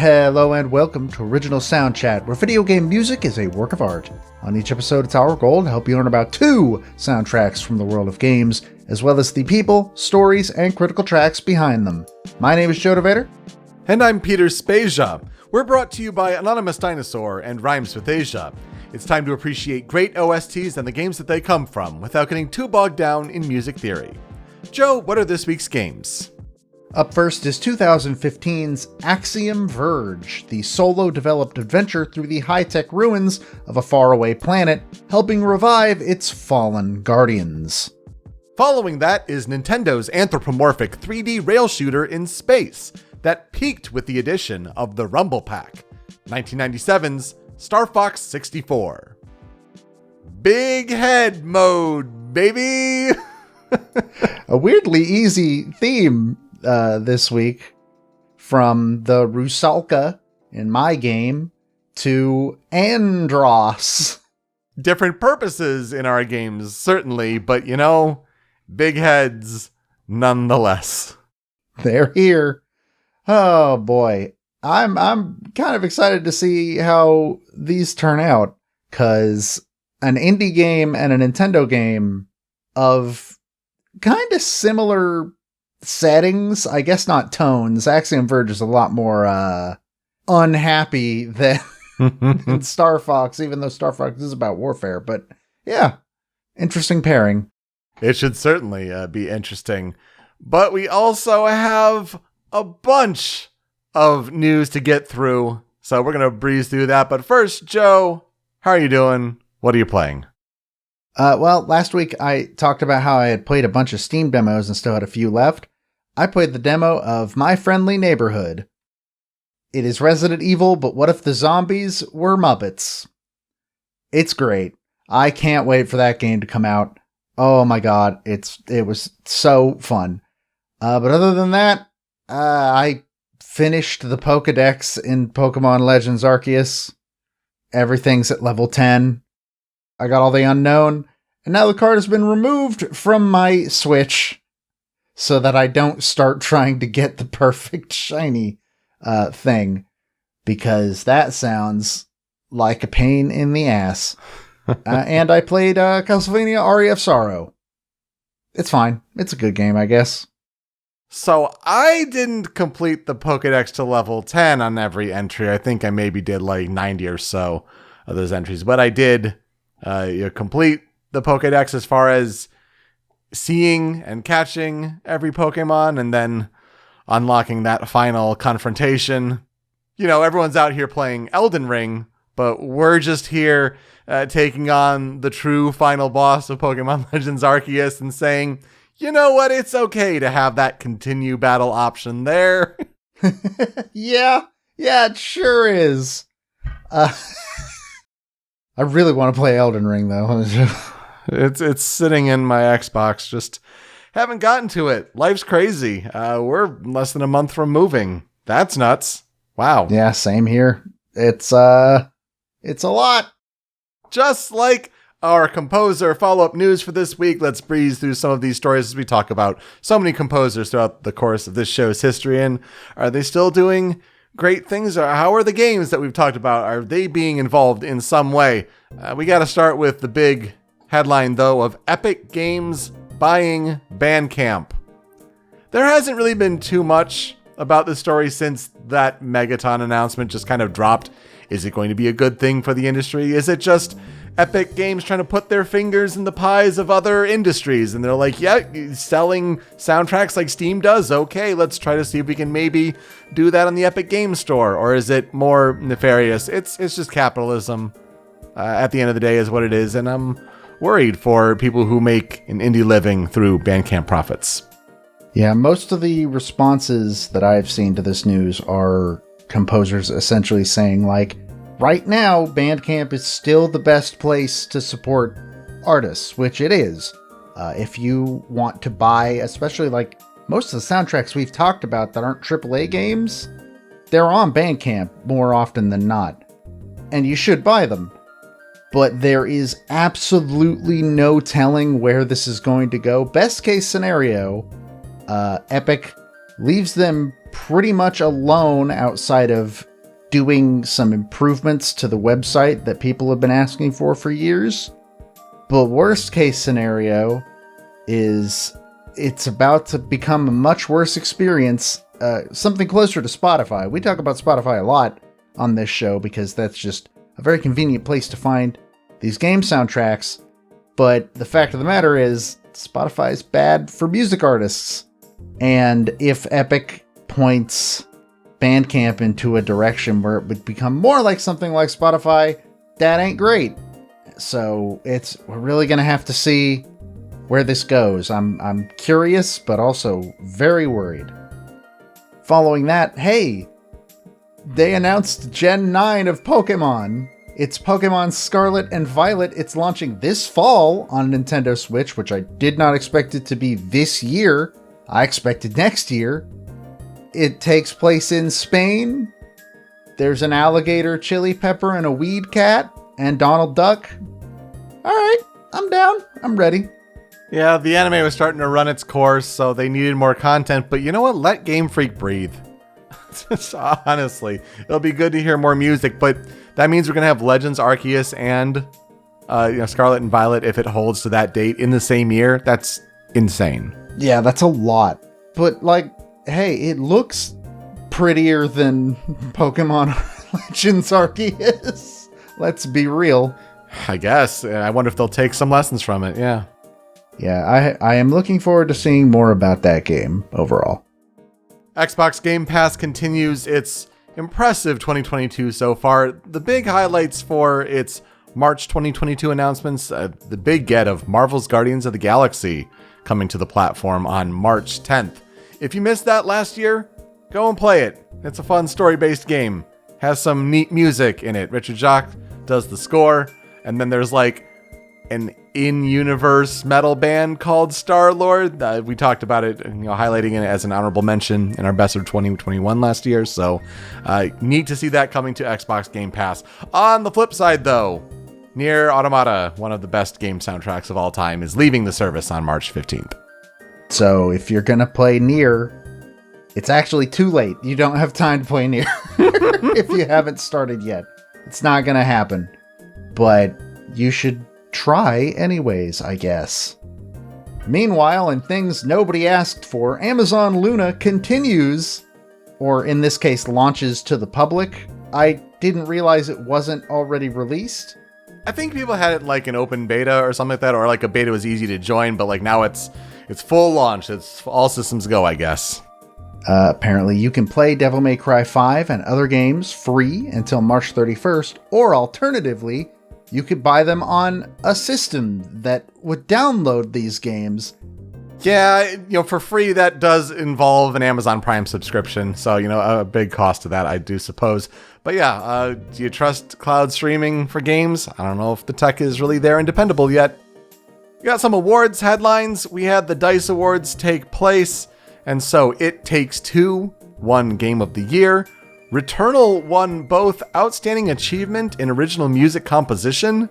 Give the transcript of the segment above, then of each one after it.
Hello and welcome to Original Soundchat, where video game music is a work of art. On each episode, it's our goal to help you learn about 2 soundtracks from the world of games, as well as the people, stories, and critical tracks behind them. My name is DeVader. And I'm Peter Spezia. We're brought to you by Anonymous Dinosaur and Rhymes with Asia. It's time to appreciate great OSTs and the games that they come from, without getting too bogged down in music theory. Joe, what are this week's games? Up first is 2015's Axiom Verge, the solo-developed adventure through the high-tech ruins of a faraway planet, helping revive its fallen guardians. Following that is Nintendo's anthropomorphic 3D rail shooter in space that peaked with the addition of the Rumble Pack, 1997's Star Fox 64. Big head mode, baby! A weirdly easy theme this week, from the Rusalki in my game to Andross. Different purposes in our games, certainly, but big heads nonetheless. They're here. Oh boy. I'm kind of excited to see how these turn out, because an indie game and a Nintendo game of kind of similar settings, I guess not tones. Axiom Verge is a lot more unhappy than Star Fox, even though Star Fox is about warfare. But yeah, interesting pairing. It should certainly be interesting. But we also have a bunch of news to get through, so we're going to breeze through that. But first, Joe, how are you doing? What are you playing? Well, last week I talked about how I had played a bunch of Steam demos and still had a few left. I played the demo of My Friendly Neighborhood. It is Resident Evil, but what if the zombies were Muppets? It's great. I can't wait for that game to come out. Oh my god, it was so fun. But other than that, I finished the Pokédex in Pokemon Legends Arceus. Everything's at level 10. I got all the unknown, and now the card has been removed from my Switch so that I don't start trying to get the perfect shiny thing, because that sounds like a pain in the ass. And I played Castlevania Aria of Sorrow. It's fine. It's a good game, I guess. So I didn't complete the Pokédex to level 10 on every entry. I think I maybe did like 90 or so of those entries, but I did complete the Pokédex as far as seeing and catching every Pokemon and then unlocking that final confrontation. Everyone's out here playing Elden Ring, but we're just here taking on the true final boss of Pokemon Legends Arceus and saying, you know what, it's okay to have that continue battle option there. Yeah, it sure is. I really want to play Elden Ring, though. It's sitting in my Xbox. Just haven't gotten to it. Life's crazy. We're less than a month from moving. That's nuts. Wow. Yeah, same here. It's a lot. Just like our composer follow-up news for this week, let's breeze through some of these stories as we talk about so many composers throughout the course of this show's history. And are they still doing great things? Or how are the games that we've talked about? Are they being involved in some way? We got to start with the big headline, though, of Epic Games buying Bandcamp. There hasn't really been too much about this story since that Megaton announcement just kind of dropped. Is it going to be a good thing for the industry? Is it just Epic Games trying to put their fingers in the pies of other industries? And they're like, yeah, selling soundtracks like Steam does. Okay, let's try to see if we can maybe do that on the Epic Games Store. Or is it more nefarious? It's just capitalism. At the end of the day is what it is. And I'm worried for people who make an indie living through Bandcamp profits. Yeah, most of the responses that I've seen to this news are composers essentially saying, like, right now, Bandcamp is still the best place to support artists, which it is. If you want to buy, especially like most of the soundtracks we've talked about that aren't AAA games, they're on Bandcamp more often than not. And you should buy them. But there is absolutely no telling where this is going to go. Best case scenario, Epic leaves them pretty much alone outside of doing some improvements to the website that people have been asking for years. But worst case scenario is it's about to become a much worse experience, something closer to Spotify. We talk about Spotify a lot on this show because that's just a very convenient place to find these game soundtracks. But the fact of the matter is, Spotify is bad for music artists. And if Epic points Bandcamp into a direction where it would become more like something like Spotify, that ain't great. So we're really going to have to see where this goes. I'm curious, but also very worried. Following that, hey, they announced Gen 9 of Pokemon. It's Pokemon Scarlet and Violet. It's launching this fall on Nintendo Switch, which I did not expect it to be this year. I expected next year. It takes place in Spain. There's an alligator, chili pepper, and a weed cat, and Donald Duck. All right, I'm down. I'm ready. Yeah, the anime was starting to run its course, so they needed more content. But you know what? Let Game Freak breathe. Honestly, it'll be good to hear more music, but that means we're going to have Legends Arceus and Scarlet and Violet, if it holds to that date, in the same year. That's insane. Yeah, that's a lot. But, hey, it looks prettier than Pokemon Legends Arceus. Let's be real. I guess. I wonder if they'll take some lessons from it, yeah. Yeah, I am looking forward to seeing more about that game overall. Xbox Game Pass continues its impressive 2022 so far. The big highlights for its March 2022 announcements, the big get of Marvel's Guardians of the Galaxy coming to the platform on March 10th. If you missed that last year, go and play it. It's a fun story-based game. Has some neat music in it. Richard Jacques does the score, and then there's an in-universe metal band called Star-Lord. We talked about it, highlighting it as an honorable mention in our Best of 2021 last year. So neat to see that coming to Xbox Game Pass. On the flip side, though, Nier Automata, one of the best game soundtracks of all time, is leaving the service on March 15th. So if you're going to play Nier, it's actually too late. You don't have time to play Nier if you haven't started yet. It's not going to happen. But you should try anyways, I guess. Meanwhile, in things nobody asked for, Amazon Luna continues, or in this case, launches to the public. I didn't realize it wasn't already released. I think people had it like an open beta or something like that, or like a beta was easy to join, but now it's full launch. It's all systems go, I guess. Apparently, you can play Devil May Cry 5 and other games free until March 31st, or alternatively, you could buy them on a system that would download these games. Yeah, for free, that does involve an Amazon Prime subscription. So, a big cost to that, I do suppose. But yeah, do you trust cloud streaming for games? I don't know if the tech is really there and dependable yet. We got some awards headlines. We had the DICE Awards take place. And so It Takes Two won Game of the Year. Returnal won both Outstanding Achievement in Original Music Composition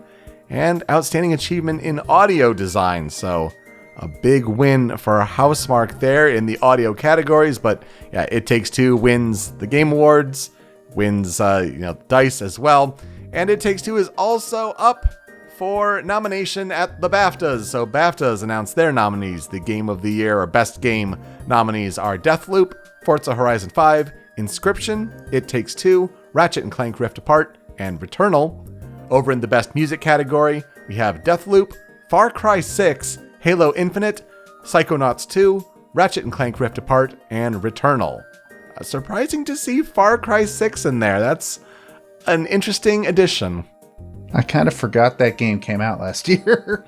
and Outstanding Achievement in Audio Design. So a big win for Housemarque there in the audio categories. But yeah, It Takes Two wins the Game Awards, wins DICE as well. And It Takes Two is also up for nomination at the BAFTAs. So BAFTAs announced their nominees. The Game of the Year or Best Game nominees are Deathloop, Forza Horizon 5, Inscription, It Takes Two, Ratchet & Clank Rift Apart, and Returnal. Over in the Best Music category, we have Deathloop, Far Cry 6, Halo Infinite, Psychonauts 2, Ratchet & Clank Rift Apart, and Returnal. Surprising to see Far Cry 6 in there. That's an interesting addition. I kind of forgot that game came out last year.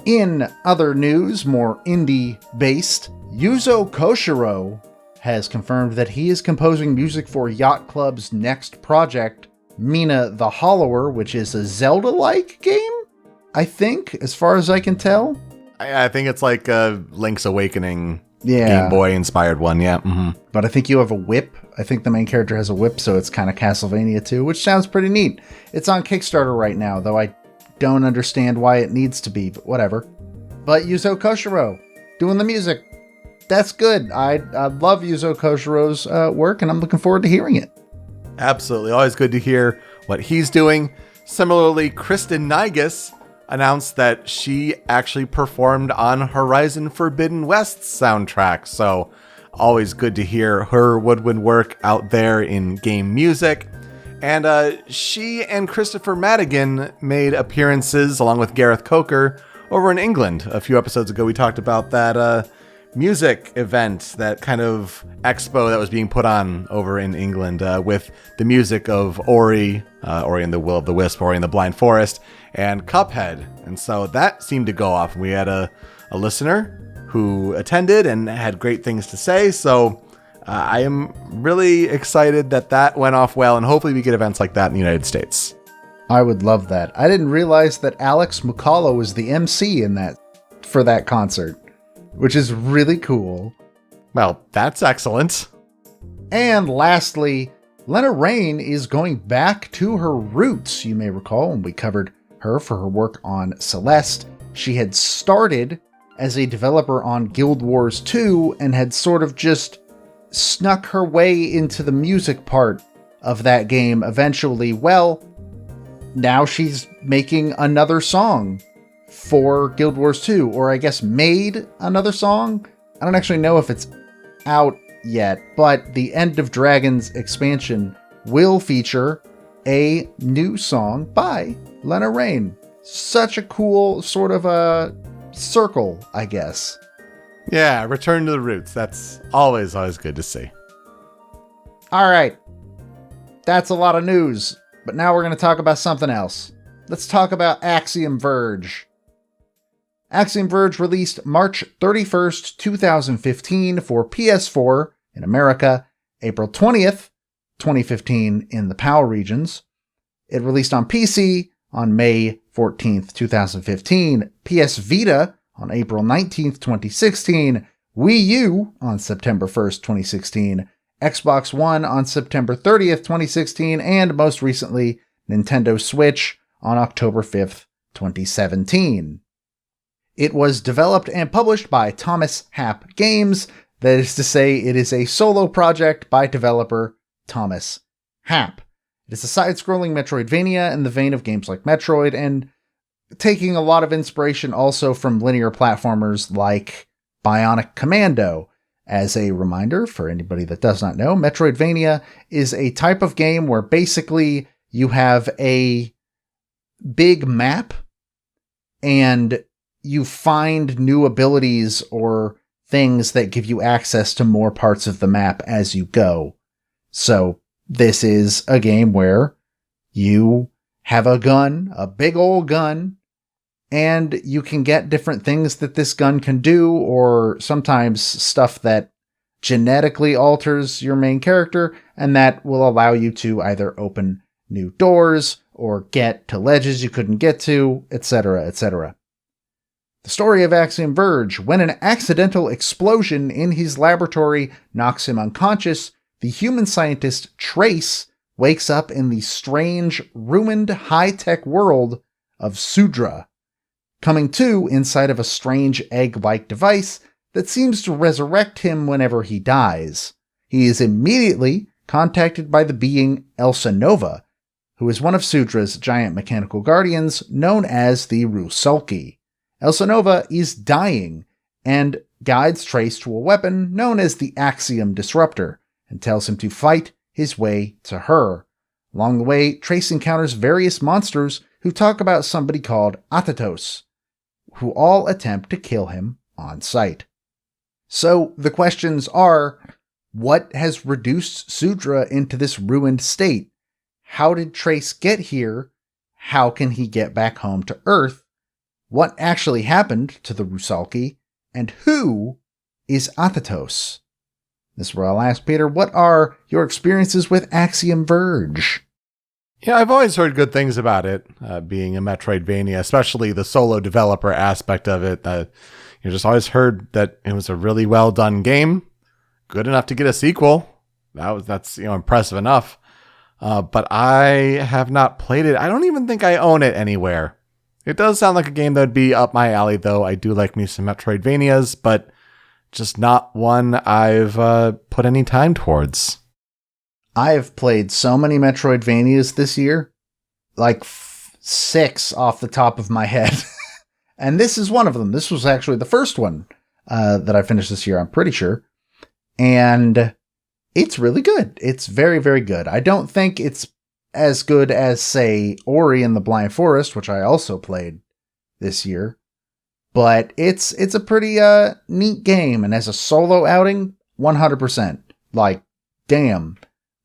In other news, more indie-based, Yuzo Koshiro has confirmed that he is composing music for Yacht Club's next project, Mina the Hollower, which is a Zelda-like game, I think, as far as I can tell. I think it's like a Link's Awakening Game Boy-inspired one, yeah. Mm-hmm. But I think you have a whip. I think the main character has a whip, so it's kind of Castlevania too, which sounds pretty neat. It's on Kickstarter right now, though I don't understand why it needs to be, but whatever. But Yuzo Koshiro, doing the music. That's good. I love Yuzo Koshiro's work, and I'm looking forward to hearing it. Absolutely. Always good to hear what he's doing. Similarly, Kristen Nigas announced that she actually performed on Horizon Forbidden West's soundtrack. So always good to hear her woodwind work out there in game music. And she and Christopher Madigan made appearances along with Gareth Coker over in England. A few episodes ago, we talked about that music event, that kind of expo that was being put on over in England with the music of Ori and the Will of the Wisp, Ori and the Blind Forest, and Cuphead. And so that seemed to go off. We had a listener who attended and had great things to say. So I am really excited that went off well, and hopefully we get events like that in the United States. I would love that. I didn't realize that Alex Mukala was the MC for that concert, which is really cool. Well, that's excellent. And lastly, Lena Raine is going back to her roots. You may recall when we covered her for her work on Celeste, she had started as a developer on Guild Wars 2 and had sort of just snuck her way into the music part of that game eventually. Well, now she's making another song for Guild Wars 2, or I guess made another song. I don't actually know if it's out yet, but the End of Dragons expansion will feature a new song by Lena Raine. Such a cool sort of a circle, I guess. Yeah, return to the roots. That's always good to see. All right. That's a lot of news, but now we're going to talk about something else. Let's talk about Axiom Verge. Axiom Verge released March 31st, 2015 for PS4 in America, April 20th, 2015 in the PAL regions. It released on PC on May 14th, 2015, PS Vita on April 19th, 2016, Wii U on September 1st, 2016, Xbox One on September 30th, 2016, and most recently, Nintendo Switch on October 5th, 2017. It was developed and published by Thomas Happ Games. That is to say, it is a solo project by developer Thomas Happ. It is a side-scrolling Metroidvania in the vein of games like Metroid, and taking a lot of inspiration also from linear platformers like Bionic Commando. As a reminder, for anybody that does not know, Metroidvania is a type of game where basically you have a big map and you find new abilities or things that give you access to more parts of the map as you go. So this is a game where you have a gun, a big old gun, and you can get different things that this gun can do, or sometimes stuff that genetically alters your main character, and that will allow you to either open new doors or get to ledges you couldn't get to, etc., etc. The story of Axiom Verge: when an accidental explosion in his laboratory knocks him unconscious, the human scientist Trace wakes up in the strange, ruined, high-tech world of Sudra, coming to inside of a strange egg-like device that seems to resurrect him whenever he dies. He is immediately contacted by the being Elsa Nova, who is one of Sudra's giant mechanical guardians known as the Rusalki. Elsa Nova is dying and guides Trace to a weapon known as the Axiom Disruptor and tells him to fight his way to her. Along the way, Trace encounters various monsters who talk about somebody called Atatos, who all attempt to kill him on sight. So the questions are, what has reduced Sudra into this ruined state? How did Trace get here? How can he get back home to Earth? What actually happened to the Rusalki? And who is Atatos? This is where I'll ask Peter, what are your experiences with Axiom Verge? Yeah, I've always heard good things about it, being a Metroidvania, especially the solo developer aspect of it. Just always heard that it was a really well done game, good enough to get a sequel. That's impressive enough. But I have not played it. I don't even think I own it anywhere. It does sound like a game that would be up my alley, though. I do like me some Metroidvanias, but just not one I've put any time towards. I have played so many Metroidvanias this year, like 6 off the top of my head. And this is one of them. This was actually the first one that I finished this year, I'm pretty sure. And it's really good. It's very, very good. I don't think it's as good as, say, Ori and the Blind Forest, which I also played this year. But it's a pretty neat game. And as a solo outing, 100%. Like, damn,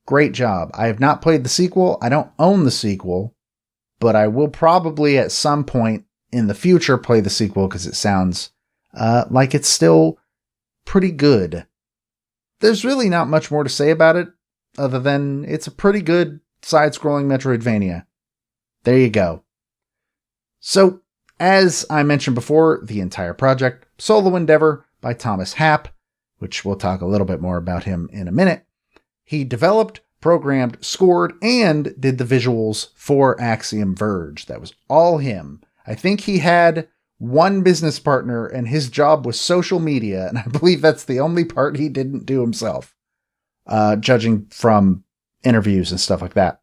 great job. I have not played the sequel. I don't own the sequel. But I will probably at some point in the future play the sequel because it sounds like it's still pretty good. There's really not much more to say about it other than it's a pretty good side-scrolling Metroidvania. There you go. So, as I mentioned before, the entire project, solo endeavor by Thomas Happ, which we'll talk a little bit more about him in a minute. He developed, programmed, scored, and did the visuals for Axiom Verge. That was all him. I think he had one business partner and his job was social media, and I believe that's the only part he didn't do himself, judging from interviews and stuff like that.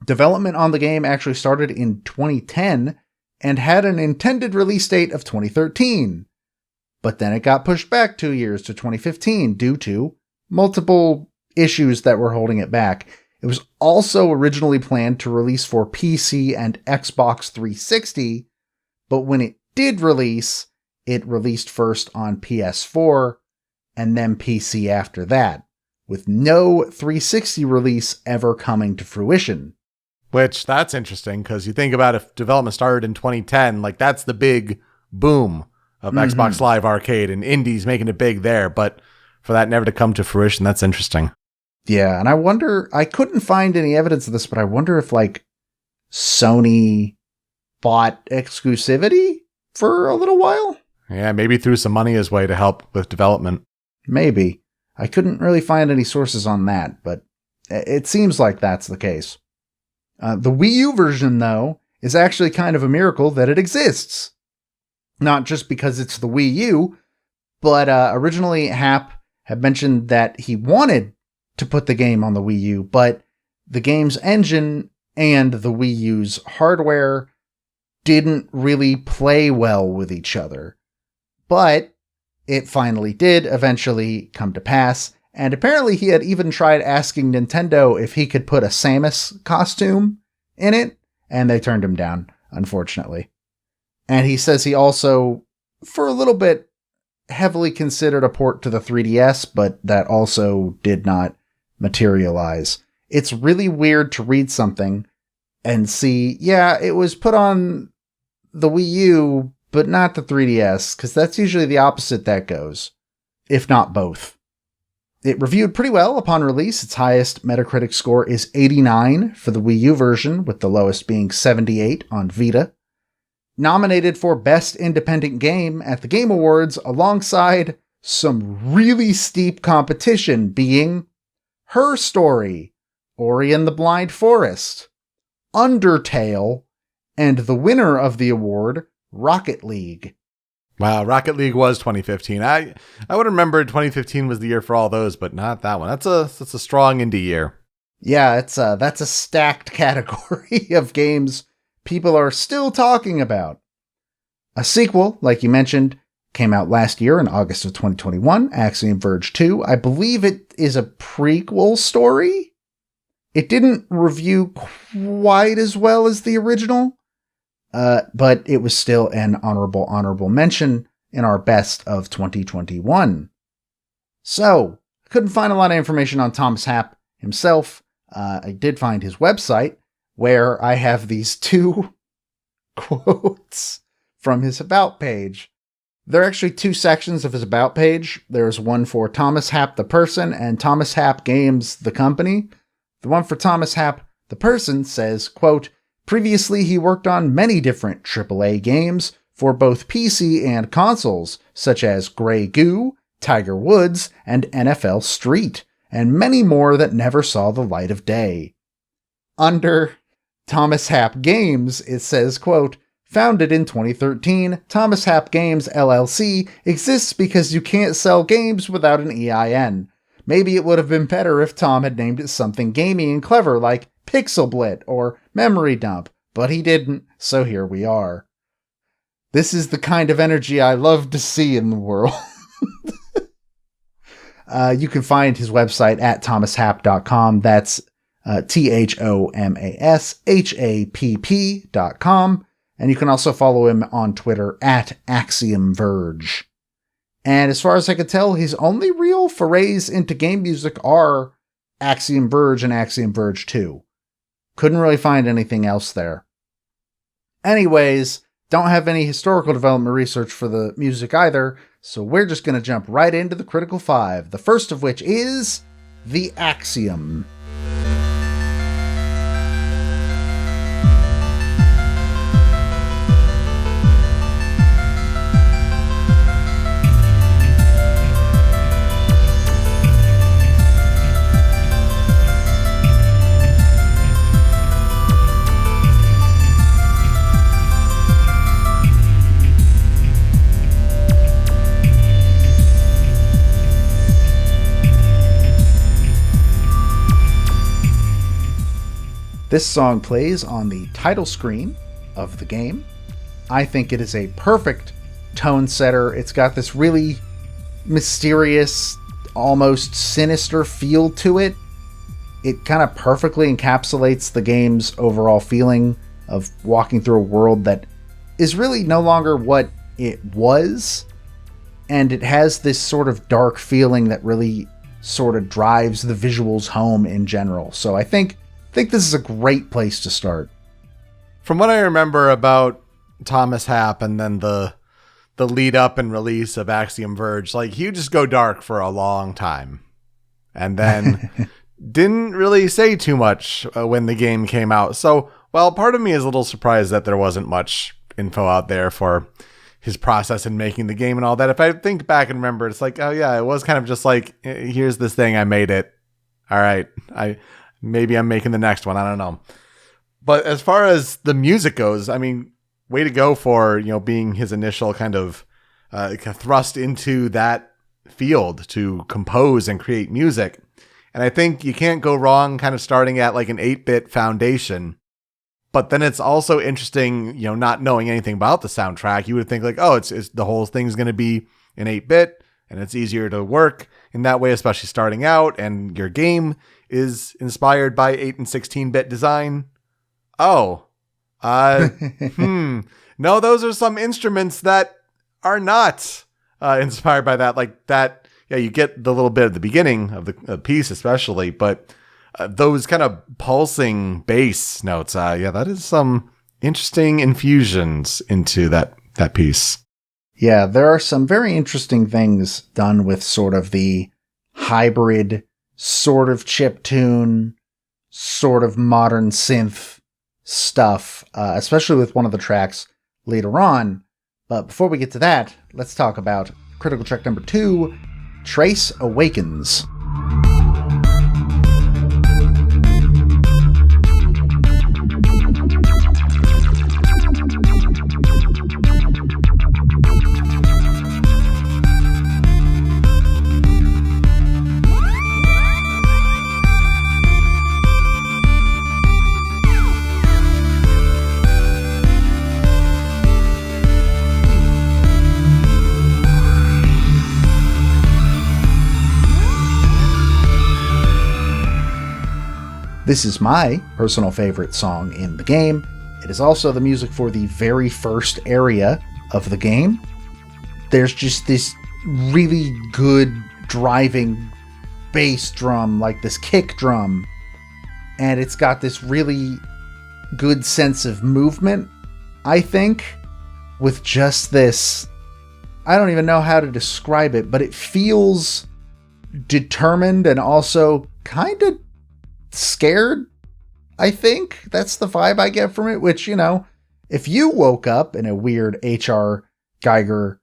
Development on the game actually started in 2010 and had an intended release date of 2013, but then it got pushed back 2 years to 2015 due to multiple issues that were holding it back. It was also originally planned to release for PC and Xbox 360, but when it did release, it released first on PS4 and then PC after that, with no 360 release ever coming to fruition. Which, that's interesting, because you think about if development started in 2010, like that's the big boom of Xbox Live Arcade and indies making it big there, but for that never to come to fruition, that's interesting. Yeah, and I wonder, I couldn't find any evidence of this, but I wonder if, like, Sony bought exclusivity for a little while? Yeah, maybe threw some money his way to help with development. Maybe. I couldn't really find any sources on that, but it seems like that's the case. The Wii U version, though, is actually kind of a miracle that it exists. Not just because it's the Wii U, but originally Happ had mentioned that he wanted to put the game on the Wii U, but the game's engine and the Wii U's hardware didn't really play well with each other. But it finally did eventually come to pass, and apparently he had even tried asking Nintendo if he could put a Samus costume in it, and they turned him down, unfortunately. And he says he also, for a little bit, heavily considered a port to the 3DS, but that also did not materialize. It's really weird to read something and see, yeah, it was put on the Wii U, but not the 3DS, because that's usually the opposite that goes, if not both. It reviewed pretty well upon release. Its highest Metacritic score is 89 for the Wii U version, with the lowest being 78 on Vita. Nominated for Best Independent Game at the Game Awards, alongside some really steep competition being Her Story, Ori and the Blind Forest, Undertale, and the winner of the award, Rocket League. Wow, Rocket League was 2015. I would remember 2015 was the year for all those, but not that one. That's a strong indie year. Yeah, that's a stacked category of games people are still talking about. A sequel, like you mentioned, came out last year in August of 2021, Axiom Verge 2. I believe it is a prequel story. It didn't review quite as well as the original, but it was still an honorable mention in our best of 2021. So, I couldn't find a lot of information on Thomas Happ himself. I did find his website, where I have these 2 quotes from his About page. There are actually 2 sections of his About page. There's one for Thomas Happ the person and Thomas Happ Games the company. The one for Thomas Happ the person says, quote, "Previously he worked on many different AAA games for both PC and consoles, such as Grey Goo, Tiger Woods, and NFL Street, and many more that never saw the light of day." Under Thomas Happ Games, it says, quote, "Founded in 2013, Thomas Happ Games LLC exists because you can't sell games without an EIN. maybe it would have been better if Tom had named it something gamey and clever like Pixel Blit or Memory Dump, but he didn't, so here we are. This is the kind of energy I love to see in the world. You can find his website at thomashapp.com. That's ThomasHapp.com. And you can also follow him on Twitter at Axiom Verge. And as far as I can tell, his only real forays into game music are Axiom Verge and Axiom Verge 2. Couldn't really find anything else there. Anyways, don't have any historical development research for the music either, so we're just going to jump right into the Critical 5, the first of which is the Axiom. This song plays on the title screen of the game. I think it is a perfect tone setter. It's got this really mysterious, almost sinister feel to it. It kind of perfectly encapsulates the game's overall feeling of walking through a world that is really no longer what it was. And it has this sort of dark feeling that really sort of drives the visuals home in general. So I think this is a great place to start. From what I remember about Thomas Happ and then the lead up and release of Axiom Verge, like he would just go dark for a long time. And then didn't really say too much when the game came out. So, well, part of me is a little surprised that there wasn't much info out there for his process in making the game and all that. If I think back and remember, it's like, oh yeah, it was kind of just like, here's this thing, I made it. All right, maybe I'm making the next one. I don't know. But as far as the music goes, I mean, way to go for, being his initial kind of thrust into that field to compose and create music. And I think you can't go wrong kind of starting at like an 8-bit foundation. But then it's also interesting, not knowing anything about the soundtrack. You would think like, oh, it's the whole thing's going to be in 8-bit and it's easier to work in that way, especially starting out. And your game is inspired by 8 and 16-bit design. Oh, no, those are some instruments that are not inspired by that. Like that, yeah, you get the little bit at the beginning of the piece, especially, but those kind of pulsing bass notes, that is some interesting infusions into that piece. Yeah, there are some very interesting things done with sort of the hybrid, sort of chiptune, sort of modern synth stuff, especially with one of the tracks later on. But before we get to that, let's talk about critical track number 2, Trace Awakens. This is my personal favorite song in the game. It is also the music for the very first area of the game. There's just this really good driving bass drum, like this kick drum, and it's got this really good sense of movement, I think, with just this, I don't even know how to describe it, but it feels determined and also kind of scared, I think. That's the vibe I get from it, which, if you woke up in a weird H.R. Geiger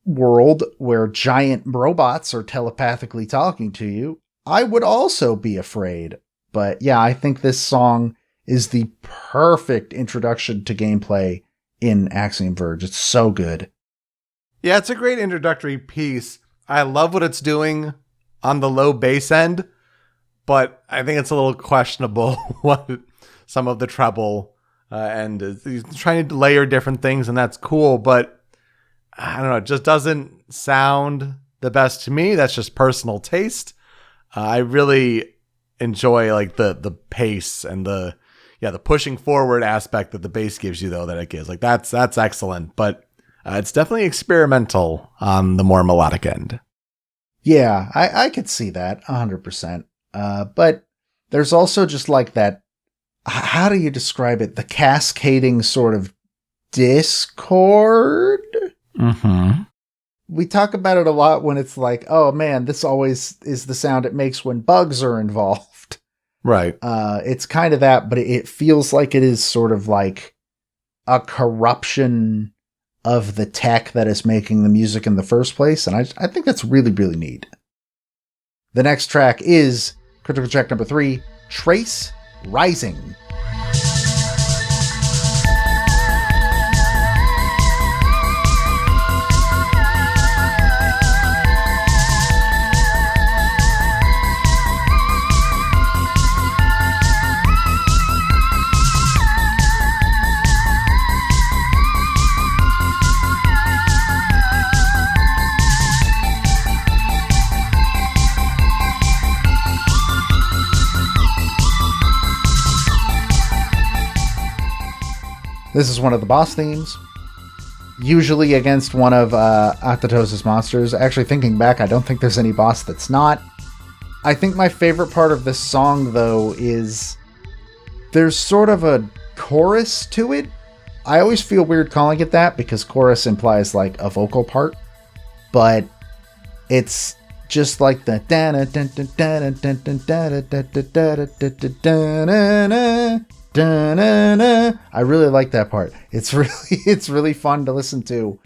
world where giant robots are telepathically talking to you, I would also be afraid. But yeah, I think this song is the perfect introduction to gameplay in Axiom Verge. It's so good. Yeah, it's a great introductory piece. I love what it's doing on the low bass end, but I think it's a little questionable what some of the treble and he's trying to layer different things, and that's cool, but I don't know, it just doesn't sound the best to me. That's just personal taste. I really enjoy like the pace and the pushing forward aspect that the bass gives you, though, that it gives. Like that's excellent, but it's definitely experimental on the more melodic end. Yeah, I could see that 100%. But there's also just like that, how do you describe it? The cascading sort of discord? Mm-hmm. We talk about it a lot when it's like, oh man, this always is the sound it makes when bugs are involved. Right. It's kind of that, but it feels like it is sort of like a corruption of the tech that is making the music in the first place. And I think that's really, really neat. The next track is Critical Track number 3, Trace Rising. This is one of the boss themes, usually against one of Atato's monsters. Actually, thinking back, I don't think there's any boss that's not. I think my favorite part of this song, though, is there's sort of a chorus to it. I always feel weird calling it that because chorus implies like a vocal part, but it's just like the I really like that part. It's really fun to listen to.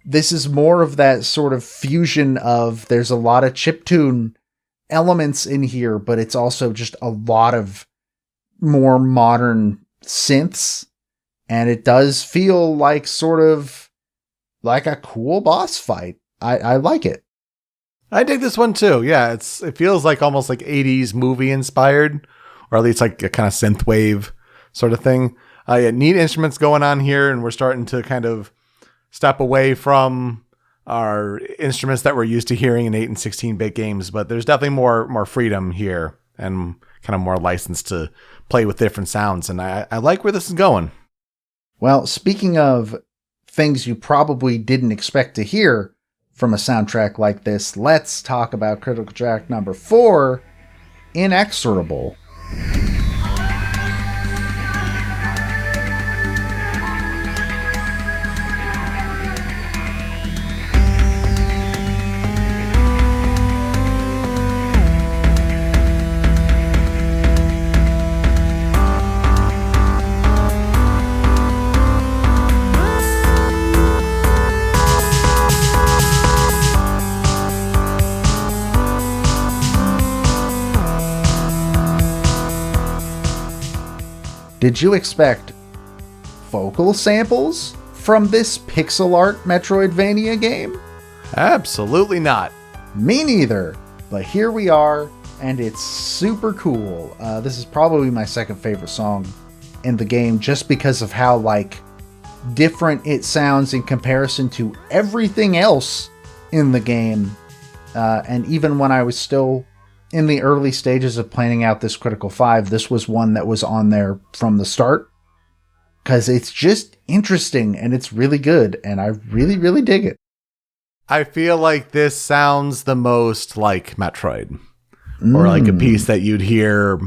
This is more of that sort of fusion of there's a lot of chiptune elements in here, but it's also just a lot of more modern synths, and it does feel like sort of like a cool boss fight. I like it. I dig this one too. Yeah, it feels like almost like 80s movie inspired, or at least like a kind of synthwave sort of thing. Neat instruments going on here, and we're starting to kind of step away from our instruments that we're used to hearing in 8 and 16-bit games, but there's definitely more freedom here and kind of more license to play with different sounds, and I like where this is going. Well, speaking of things you probably didn't expect to hear from a soundtrack like this, let's talk about Critical Track number 4, Inexorable. Did you expect vocal samples from this pixel art Metroidvania game? Absolutely not. Me neither, but here we are, and it's super cool. This is probably my second favorite song in the game, just because of how different it sounds in comparison to everything else in the game. And even when I was still in the early stages of planning out this Critical 5, this was one that was on there from the start, because it's just interesting and it's really good, and I really, really dig it. I feel like this sounds the most like Metroid, or like a piece that you'd hear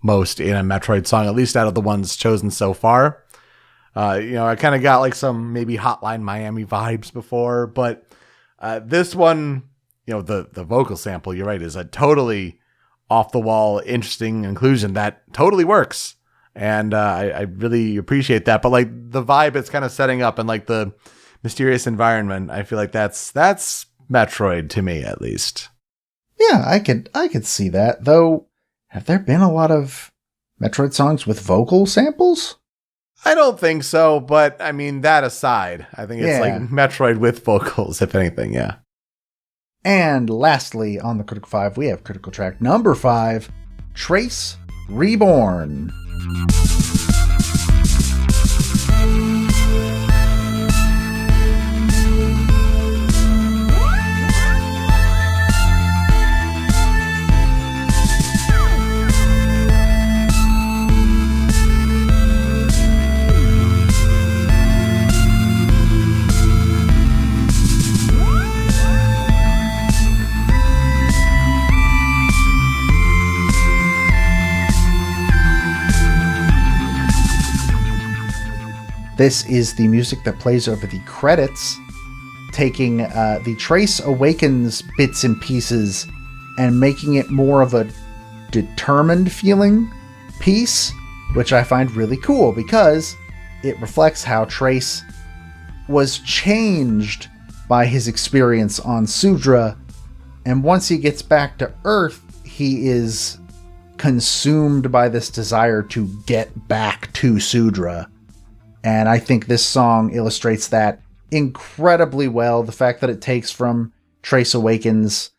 most in a Metroid song, at least out of the ones chosen so far. I kind of got like some maybe Hotline Miami vibes before, but this one, the vocal sample, you're right, is a totally off the wall, interesting inclusion that totally works. And I really appreciate that. But like the vibe it's kind of setting up and like the mysterious environment, I feel like that's Metroid to me, at least. Yeah, I could see that. Though, have there been a lot of Metroid songs with vocal samples? I don't think so, but I mean, that aside, I think it's like Metroid with vocals, if anything, yeah. And lastly, on the Critical 5, we have critical track number 5, Trace Reborn. This is the music that plays over the credits, taking the Trace Awakens bits and pieces and making it more of a determined feeling piece, which I find really cool because it reflects how Trace was changed by his experience on Sudra, and once he gets back to Earth, he is consumed by this desire to get back to Sudra. And I think this song illustrates that incredibly well. The fact that it takes from Trace Awakens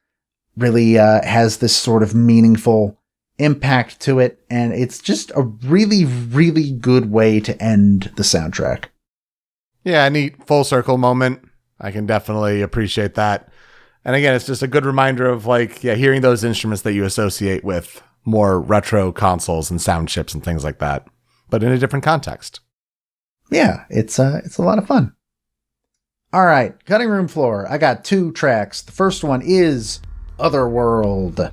really has this sort of meaningful impact to it. And it's just a really, really good way to end the soundtrack. Yeah, a neat full circle moment. I can definitely appreciate that. And again, it's just a good reminder of hearing those instruments that you associate with more retro consoles and sound chips and things like that, but in a different context. Yeah, it's a lot of fun. All right, cutting room floor. I got 2 tracks. The first one is Otherworld.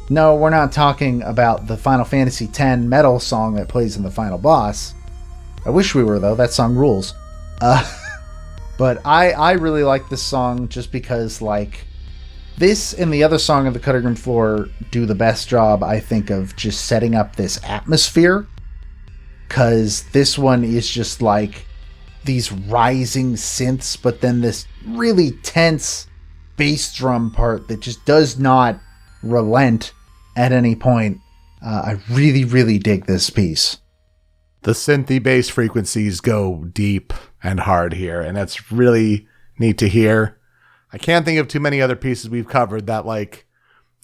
No, we're not talking about the Final Fantasy X metal song that plays in the final boss. I wish we were, though. That song rules. But I really like this song just because, this and the other song of the cutting room floor do the best job, I think, of just setting up this atmosphere. Because this one is just these rising synths, but then this really tense bass drum part that just does not relent at any point. I really, really dig this piece. The synthy bass frequencies go deep and hard here, and that's really neat to hear. I can't think of too many other pieces we've covered that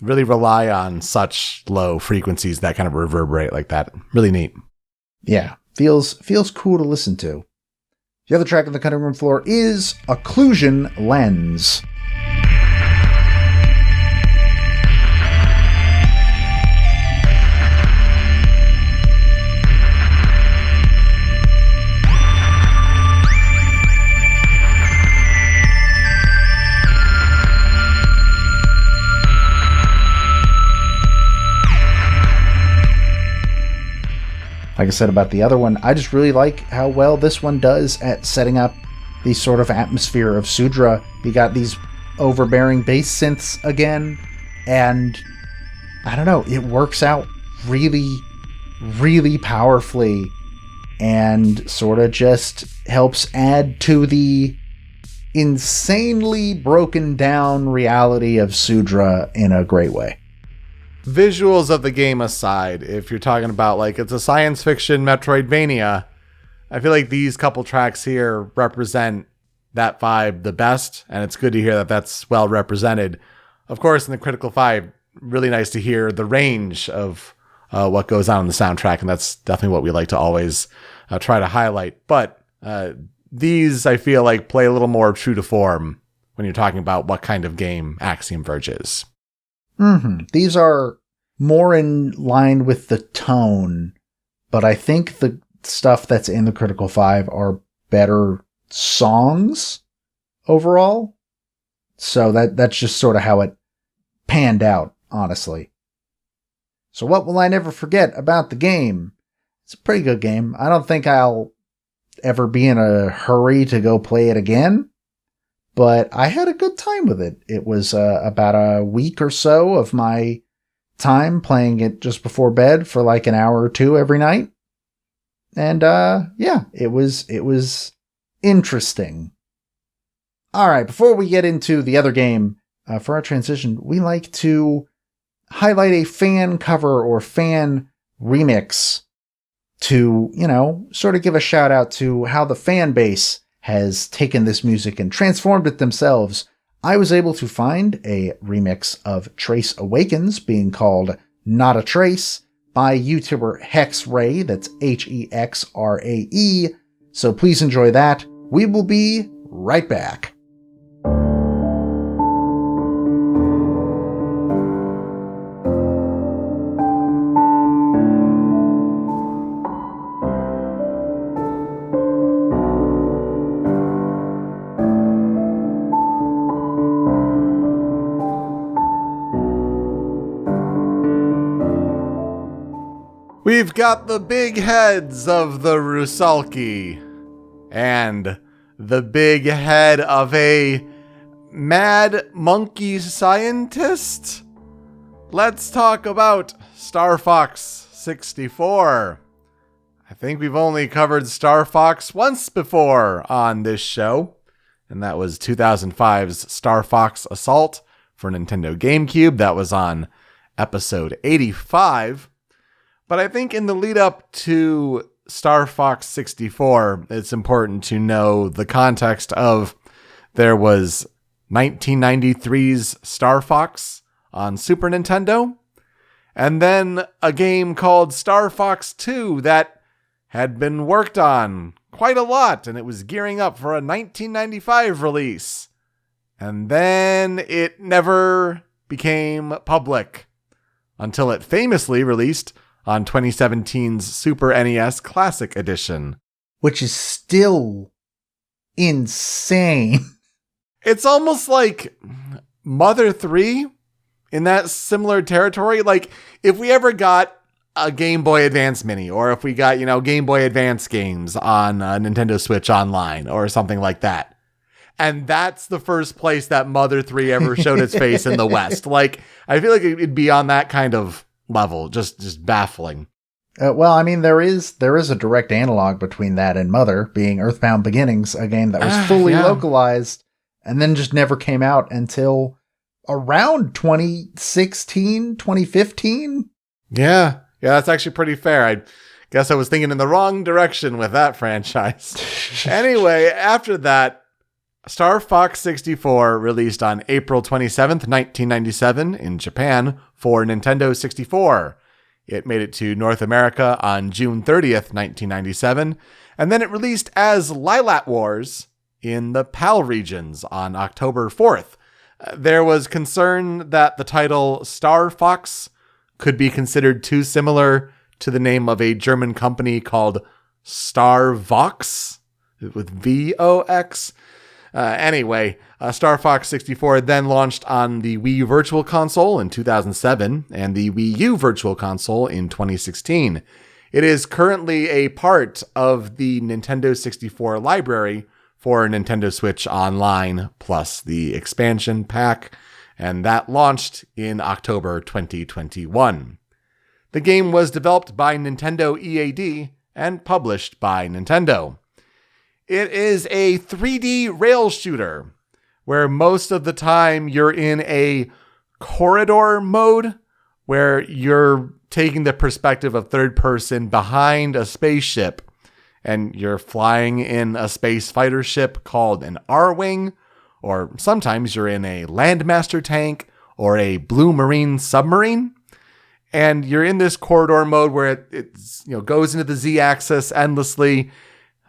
really rely on such low frequencies that kind of reverberate like that. Really neat. Yeah, feels cool to listen to. The other track on the cutting room floor is Occlusion Lens. Like I said about the other one, I just really like how well this one does at setting up the sort of atmosphere of Sudra. You got these overbearing bass synths again, and I don't know, it works out really, really powerfully and sort of just helps add to the insanely broken down reality of Sudra in a great way. Visuals of the game aside, if you're talking about it's a science fiction Metroidvania, I feel like these couple tracks here represent that vibe the best, and it's good to hear that that's well represented. Of course, in the Critical 5, really nice to hear the range of what goes on in the soundtrack, and that's definitely what we like to always try to highlight. But these, I feel play a little more true to form when you're talking about what kind of game Axiom Verge is. Mm-hmm. These are more in line with the tone, but I think the stuff that's in the Critical 5 are better songs overall. So that's just sort of how it panned out, honestly. So what will I never forget about the game? It's a pretty good game. I don't think I'll ever be in a hurry to go play it again, but I had a good time with it. It was about a week or so of my time playing it just before bed for an hour or two every night. And yeah, it was interesting. All right, before we get into the other game, for our transition, we like to highlight a fan cover or fan remix to, sort of give a shout out to how the fan base has taken this music and transformed it themselves. I was able to find a remix of Trace Awakens being called Not a Trace by YouTuber Hexrae, that's Hexrae. So please enjoy that. We will be right back. We've got the big heads of the Rusalki and the big head of a mad monkey scientist. Let's talk about Star Fox 64. I think we've only covered Star Fox once before on this show, and that was 2005's Star Fox Assault for Nintendo GameCube. That was on episode 85. But I think in the lead up to Star Fox 64, it's important to know the context of there was 1993's Star Fox on Super Nintendo, and then a game called Star Fox 2 that had been worked on quite a lot, and it was gearing up for a 1995 release. And then it never became public until it famously released on 2017's Super NES Classic Edition. Which is still insane. It's almost like Mother 3 in that similar territory. Like, if we ever got a Game Boy Advance Mini, or if we got, Game Boy Advance games on Nintendo Switch Online, or something like that. And that's the first place that Mother 3 ever showed its face in the West. Like, I feel like it'd be on that kind of level, just baffling. Well, I mean, there is a direct analog between that and Mother, being Earthbound Beginnings, a game that was fully localized and then just never came out until around 2016, 2015. Yeah, that's actually pretty fair. I guess I was thinking in the wrong direction with that franchise. Anyway, after that, Star Fox 64 released on April 27th, 1997 in Japan for Nintendo 64. It made it to North America on June 30th, 1997, and then it released as Lilat Wars in the PAL regions on October 4th. There was concern that the title Star Fox could be considered too similar to the name of a German company called Star Vox, with V-O-X. Anyway, Star Fox 64 then launched on the Wii U Virtual Console in 2007 and the Wii U Virtual Console in 2016. It is currently a part of the Nintendo 64 library for Nintendo Switch Online, plus the expansion pack, and that launched in October 2021. The game was developed by Nintendo EAD and published by Nintendo. It is a 3D rail shooter where most of the time you're in a corridor mode where you're taking the perspective of third person behind a spaceship and you're flying in a space fighter ship called an R-Wing, or sometimes you're in a Landmaster tank or a Blue Marine submarine. And you're in this corridor mode where it goes into the Z-axis endlessly,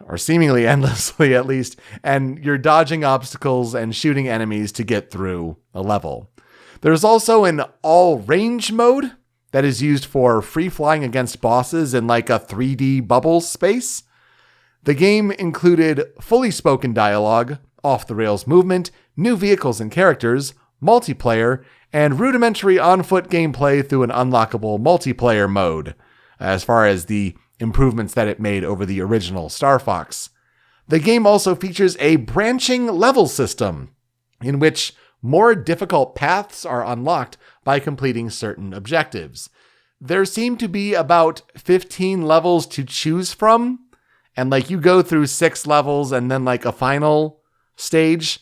or seemingly endlessly at least, and you're dodging obstacles and shooting enemies to get through a level. There's also an all-range mode that is used for free-flying against bosses in like a 3D bubble space. The game included fully spoken dialogue, off-the-rails movement, new vehicles and characters, multiplayer, and rudimentary on-foot gameplay through an unlockable multiplayer mode, as far as the improvements that it made over the original Star Fox. The game also features a branching level system, in which more difficult paths are unlocked by completing certain objectives. there seem to be about 15 levels to choose from. And like you go through 6 levels and then like a final stage.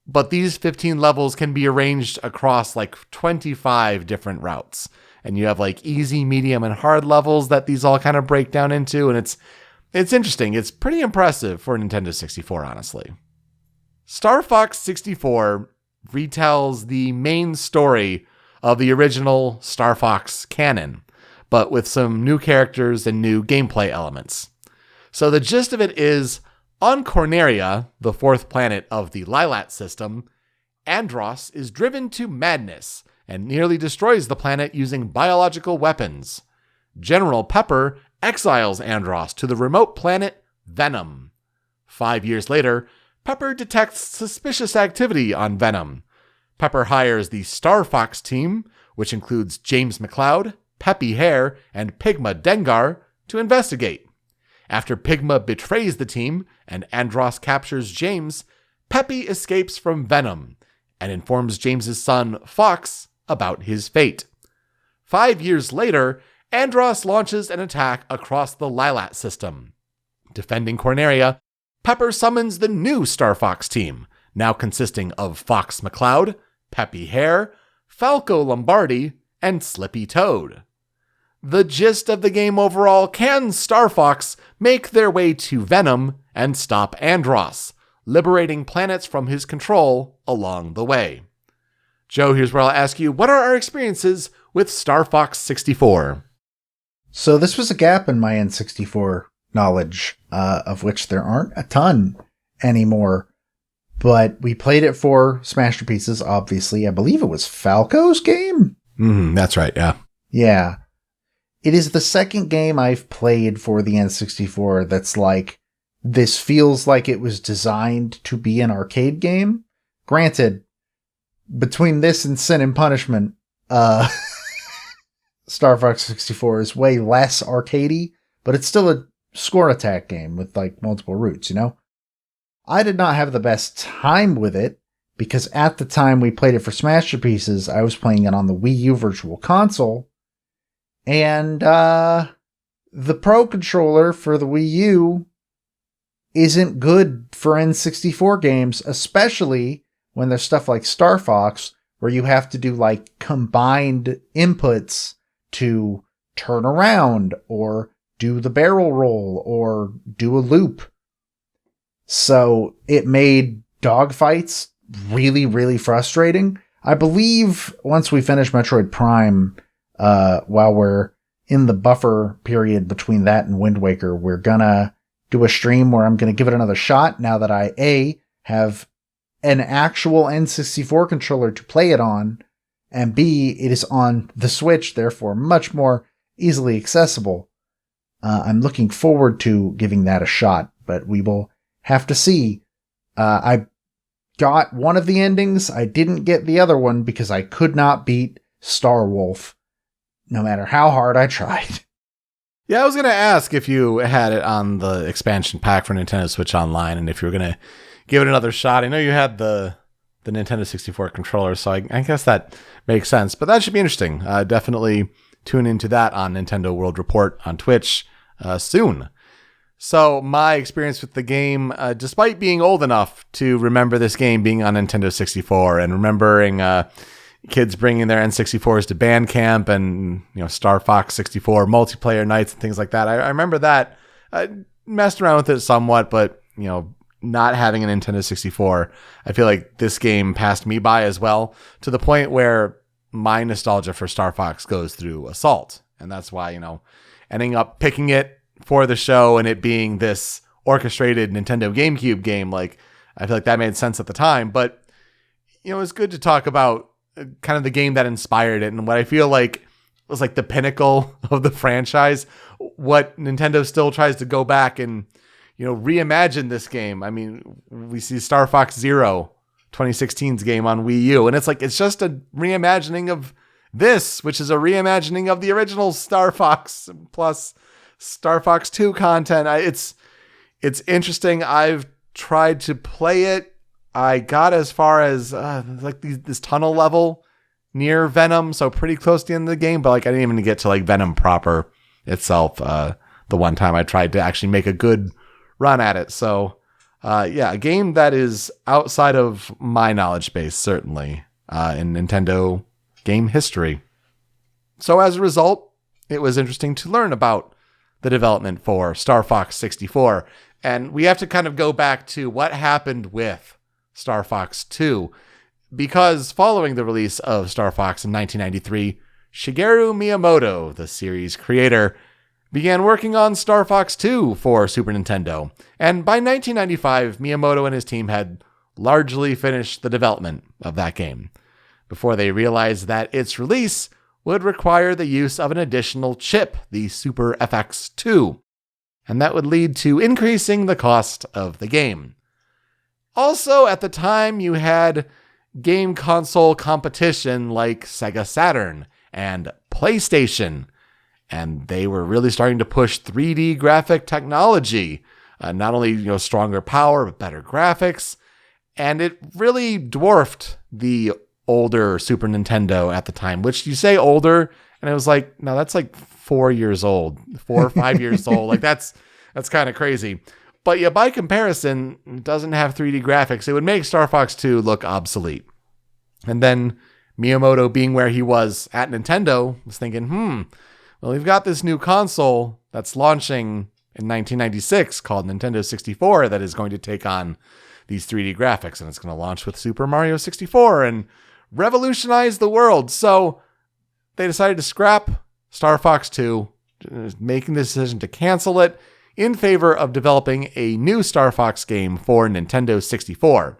But these 15 levels can be arranged across like 25 different routes. And you have like easy, medium, and hard levels that these all kind of break down into. And it's interesting. It's pretty impressive for Nintendo 64, honestly. Star Fox 64 retells the main story of the original Star Fox canon, but with some new characters and new gameplay elements. So the gist of it is, on Corneria, the 4th planet of the Lilat system, Andross is driven to madness and nearly destroys the planet using biological weapons. General Pepper exiles Andross to the remote planet Venom. 5 years later, Pepper detects suspicious activity on Venom. Pepper hires the Star Fox team, which includes James McCloud, Peppy Hare, and Pigma Dengar, to investigate. After Pigma betrays the team and Andross captures James, Peppy escapes from Venom and informs James's son, Fox, about his fate. 5 years later, Andross launches an attack across the Lilat system. Defending Corneria, Pepper summons the new Star Fox team, now consisting of Fox McCloud, Peppy Hare, Falco Lombardi, and Slippy Toad. The gist of the game overall: can Star Fox make their way to Venom and stop Andross, liberating planets from his control along the way? Joe, here's where I'll ask you, what are our experiences with Star Fox 64? So this was a gap in my N64 knowledge, of which there aren't a ton anymore. But we played it for Smash Pieces, obviously. I believe it was Falco's game? That's right, yeah. Yeah. It is the second game I've played for the N64 that's like, this feels like it was designed to be an arcade game. Granted, between this and Sin and Punishment, Star Fox 64 is way less arcadey, but it's still a score attack game with like multiple routes, you know? I did not have the best time with it because at the time we played it for Smash Pieces, I was playing it on the Wii U Virtual Console, and the Pro Controller for the Wii U isn't good for N64 games, especially when there's stuff like Star Fox where you have to do like combined inputs to turn around or do the barrel roll or do a loop. So it made dogfights really, really frustrating. I believe once we finish Metroid Prime, while we're in the buffer period between that and Wind Waker, we're gonna do a stream where I'm gonna give it another shot now that I, A, have an actual N64 controller to play it on, and B, it is on the Switch, therefore much more easily accessible. I'm looking forward to giving that a shot, but we will have to see. I got one of the endings. I didn't get the other one because I could not beat Star Wolf, no matter how hard I tried. Yeah, I was going to ask if you had it on the expansion pack for Nintendo Switch Online and if you were going to give it another shot. I know you had the Nintendo 64 controller, so I guess that makes sense. But that should be interesting. Definitely tune into that on Nintendo World Report on Twitch soon. So my experience with the game, despite being old enough to remember this game being on Nintendo 64 and remembering kids bringing their N64s to band camp and, you know, Star Fox 64 multiplayer nights and things like that. I remember that. I messed around with it somewhat, but, you know, not having a Nintendo 64, I feel like this game passed me by as well, to the point where my nostalgia for Star Fox goes through Assault. And that's why, you know, ending up picking it for the show and it being this orchestrated Nintendo GameCube game, like, I feel like that made sense at the time. But, you know, it's good to talk about kind of the game that inspired it and what I feel like was like the pinnacle of the franchise, what Nintendo still tries to go back and, you know, reimagine this game. I mean, we see Star Fox Zero, 2016's game on Wii U, and it's like, it's just a reimagining of this, which is a reimagining of the original Star Fox plus Star Fox 2 content. It's interesting. I've tried to play it. I got as far as like this tunnel level near Venom, so pretty close to the end of the game, but like I didn't even get to like Venom proper itself the one time I tried to actually make a good run at it. So a game that is outside of my knowledge base, certainly, in Nintendo game history. So as a result, it was interesting to learn about the development for Star Fox 64. And we have to kind of go back to what happened with Star Fox 2. Because following the release of Star Fox in 1993, Shigeru Miyamoto, the series creator, began working on Star Fox 2 for Super Nintendo. And by 1995, Miyamoto and his team had largely finished the development of that game, before they realized that its release would require the use of an additional chip, the Super FX2, and that would lead to increasing the cost of the game. Also, at the time, you had game console competition like Sega Saturn and PlayStation, and they were really starting to push 3D graphic technology, not only stronger power, but better graphics, and it really dwarfed the older Super Nintendo at the time, which you say older, and it was like, no, that's like 4 years old, 4 or 5 years old. Like that's kind of crazy. But yeah, by comparison, it doesn't have 3D graphics. It would make Star Fox 2 look obsolete. And then Miyamoto, being where he was at Nintendo, was thinking, well, we've got this new console that's launching in 1996 called Nintendo 64 that is going to take on these 3D graphics, and it's going to launch with Super Mario 64 and revolutionize the world. So they decided to scrap Star Fox 2, making the decision to cancel it in favor of developing a new Star Fox game for Nintendo 64.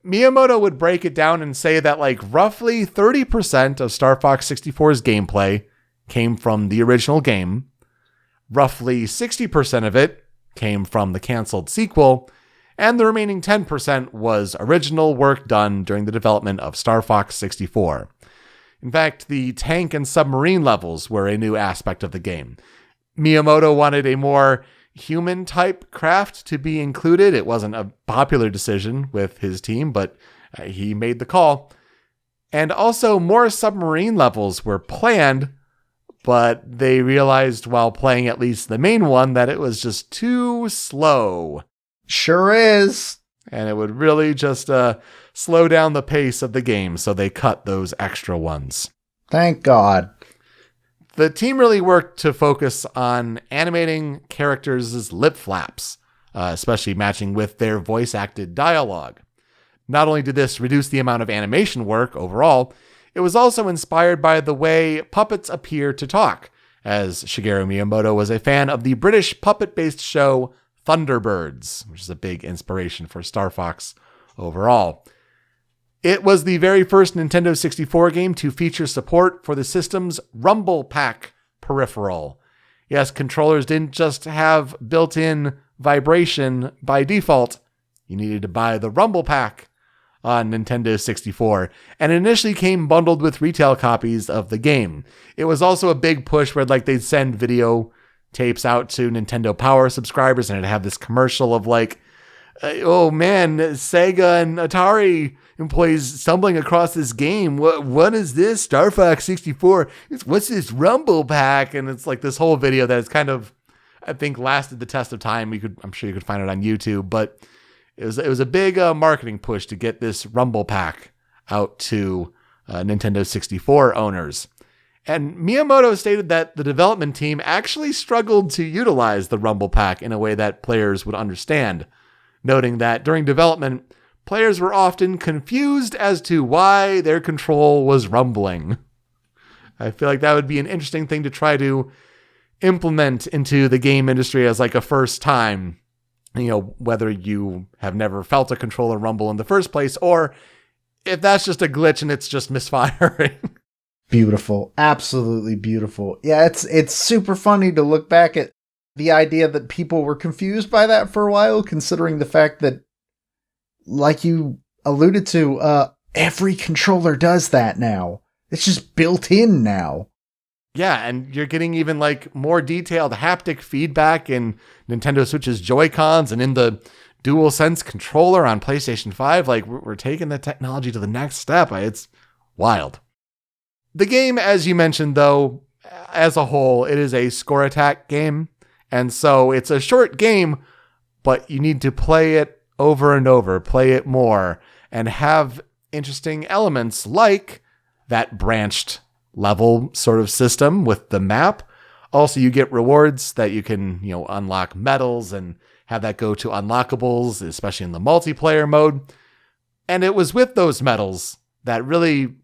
Miyamoto would break it down and say that like roughly 30% of Star Fox 64's gameplay came from the original game, roughly 60% of it came from the canceled sequel, and the remaining 10% was original work done during the development of Star Fox 64. In fact, the tank and submarine levels were a new aspect of the game. Miyamoto wanted a more human-type craft to be included. It wasn't a popular decision with his team, but he made the call. And also, more submarine levels were planned, but they realized while playing at least the main one that it was just too slow. Sure is. And it would really just slow down the pace of the game, so they cut those extra ones. Thank God. The team really worked to focus on animating characters' lip flaps, especially matching with their voice-acted dialogue. Not only did this reduce the amount of animation work overall, it was also inspired by the way puppets appear to talk, as Shigeru Miyamoto was a fan of the British puppet-based show Thunderbirds, which is a big inspiration for Star Fox overall. It was the very first Nintendo 64 game to feature support for the system's Rumble Pack peripheral. Yes, controllers didn't just have built-in vibration by default. You needed to buy the Rumble Pack on Nintendo 64, and it initially came bundled with retail copies of the game. It was also a big push where they'd send video tapes out to Nintendo Power subscribers, and it'd have this commercial of oh man, Sega and Atari employees stumbling across this game. What is this? Star Fox 64. What's this Rumble Pack? And it's like this whole video that is kind of, I think, lasted the test of time. I'm sure you could find it on YouTube, but it was a big marketing push to get this Rumble Pack out to Nintendo 64 owners. And Miyamoto stated that the development team actually struggled to utilize the Rumble Pack in a way that players would understand, noting that during development, players were often confused as to why their control was rumbling. I feel like that would be an interesting thing to try to implement into the game industry as a first time, whether you have never felt a controller rumble in the first place, or if that's just a glitch and it's just misfiring. Beautiful. Absolutely beautiful. Yeah, it's super funny to look back at the idea that people were confused by that for a while, considering the fact that, like you alluded to, every controller does that now. It's just built in now. Yeah, and you're getting even more detailed haptic feedback in Nintendo Switch's Joy-Cons and in the DualSense controller on PlayStation 5. We're taking the technology to the next step. It's wild. The game, as you mentioned, though, as a whole, it is a score attack game. And so it's a short game, but you need to play it over and over, play it more, and have interesting elements like that branched level sort of system with the map. Also, you get rewards that you can, unlock medals and have that go to unlockables, especially in the multiplayer mode. And it was with those medals that really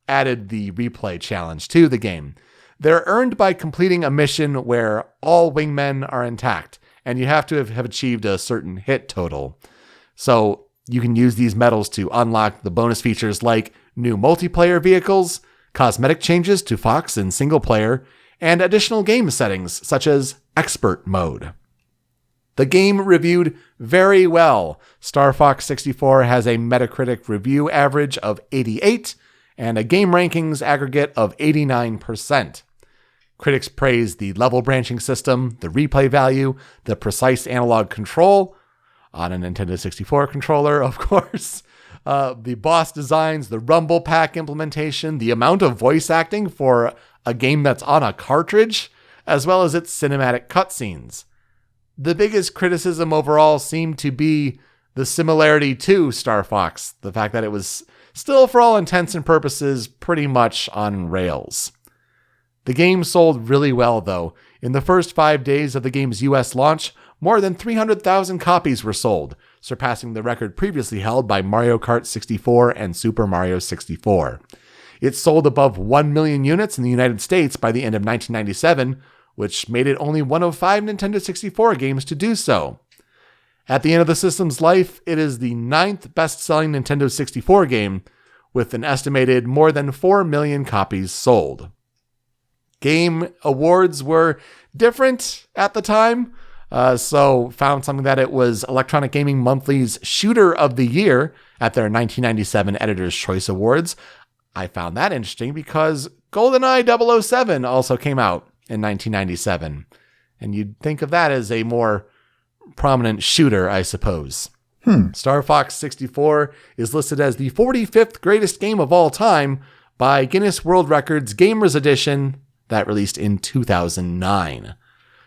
added the replay challenge to the game. They're earned by completing a mission where all wingmen are intact, and you have to have achieved a certain hit total. So you can use these medals to unlock the bonus features like new multiplayer vehicles, cosmetic changes to Fox in single player, and additional game settings such as expert mode. The game reviewed very well. Star Fox 64 has a Metacritic review average of 88 and a game rankings aggregate of 89%. Critics praised the level branching system, the replay value, the precise analog control on a Nintendo 64 controller, of course, the boss designs, the Rumble Pack implementation, the amount of voice acting for a game that's on a cartridge, as well as its cinematic cutscenes. The biggest criticism overall seemed to be the similarity to Star Fox, the fact that it was still, for all intents and purposes, pretty much on rails. The game sold really well, though. In the first 5 days of the game's US launch, more than 300,000 copies were sold, surpassing the record previously held by Mario Kart 64 and Super Mario 64. It sold above 1 million units in the United States by the end of 1997, which made it only one of 5 Nintendo 64 games to do so. At the end of the system's life, it is the 9th best-selling Nintendo 64 game, with an estimated more than 4 million copies sold. Game awards were different at the time, so found something that it was Electronic Gaming Monthly's Shooter of the Year at their 1997 Editor's Choice Awards. I found that interesting because GoldenEye 007 also came out in 1997, and you'd think of that as a more prominent shooter, I suppose. Star Fox 64 is listed as the 45th greatest game of all time by Guinness World Records Gamers Edition that released in 2009.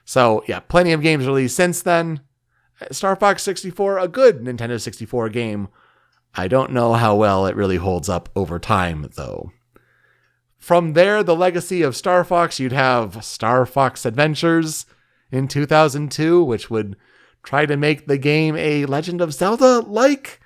So yeah, plenty of games released since then. Star Fox 64, a good Nintendo 64 game. I don't know how well it really holds up over time, though. From there, the legacy of Star Fox, you'd have Star Fox Adventures in 2002, which would try to make the game a Legend of Zelda-like.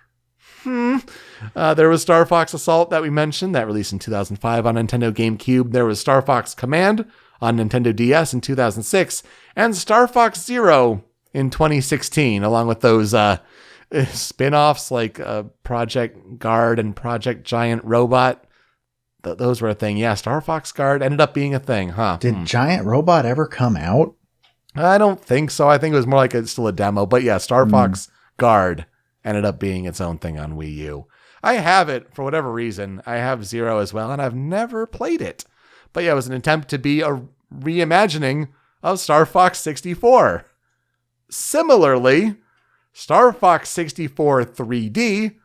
There was Star Fox Assault that we mentioned, that released in 2005 on Nintendo GameCube. There was Star Fox Command on Nintendo DS in 2006, and Star Fox Zero in 2016, along with those spin-offs like Project Guard and Project Giant Robot. Those were a thing. Yeah, Star Fox Guard ended up being a thing, huh? Did Giant Robot ever come out? I don't think so. I think it was more like still a demo. But yeah, Star Fox Guard ended up being its own thing on Wii U. I have it for whatever reason. I have Zero as well, and I've never played it. But yeah, it was an attempt to be a reimagining of Star Fox 64. Similarly, Star Fox 64 3D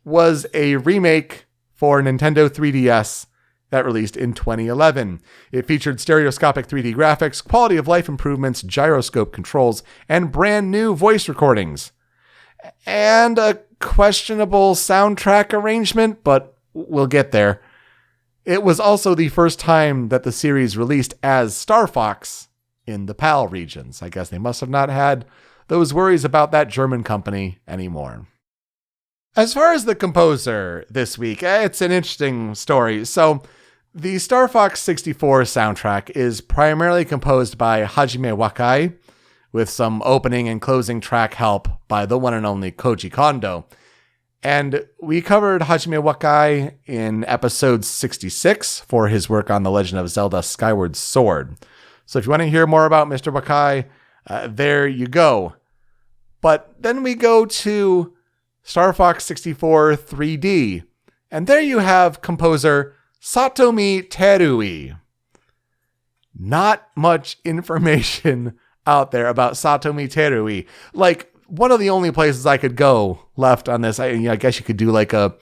was a remake for Nintendo 3DS that released in 2011. It featured stereoscopic 3D graphics, quality of life improvements, gyroscope controls, and brand new voice recordings. And a questionable soundtrack arrangement, but we'll get there. It was also the first time that the series released as Star Fox in the PAL regions. I guess they must have not had those worries about that German company anymore. As far as the composer this week, it's an interesting story. So, the Star Fox 64 soundtrack is primarily composed by Hajime Wakai, with some opening and closing track help by the one and only Koji Kondo. And we covered Hajime Wakai in episode 66 for his work on The Legend of Zelda Skyward Sword. So if you want to hear more about Mr. Wakai, there you go. But then we go to Star Fox 64 3D, and there you have composer Satomi Terui. Not much information out there about Satomi Terui. Like, one of the only places I could go left on this, I guess you could do like a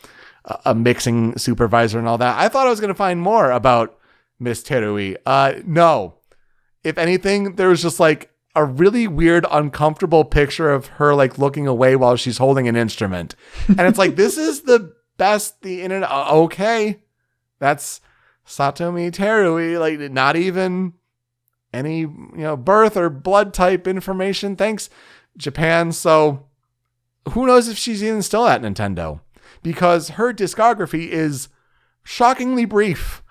mixing supervisor and all that. I thought I was going to find more about Miss Terui. No. If anything, there was just like a really weird, uncomfortable picture of her like looking away while she's holding an instrument. And it's like, this is the best the internet. Okay. That's Satomi Terui. Like, not even any, birth or blood type information. Thanks, Japan. So who knows if she's even still at Nintendo, because her discography is shockingly brief.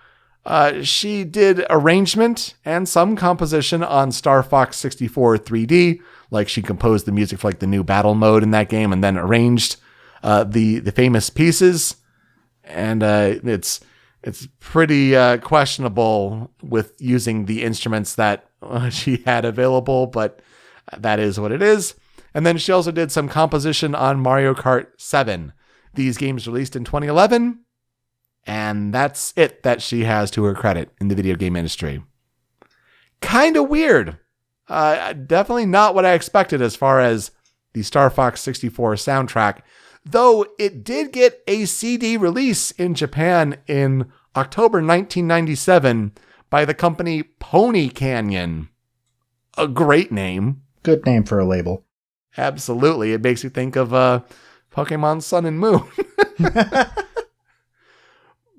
She did arrangement and some composition on Star Fox 64 3D. Like, she composed the music for like the new battle mode in that game and then arranged the famous pieces. And it's pretty questionable with using the instruments that she had available, but that is what it is. And then she also did some composition on Mario Kart 7. These games released in 2011. And that's it that she has to her credit in the video game industry. Kind of weird. Definitely not what I expected as far as the Star Fox 64 soundtrack, though it did get a CD release in Japan in October 1997 by the company Pony Canyon. A great name. Good name for a label. Absolutely. It makes you think of Pokemon Sun and Moon.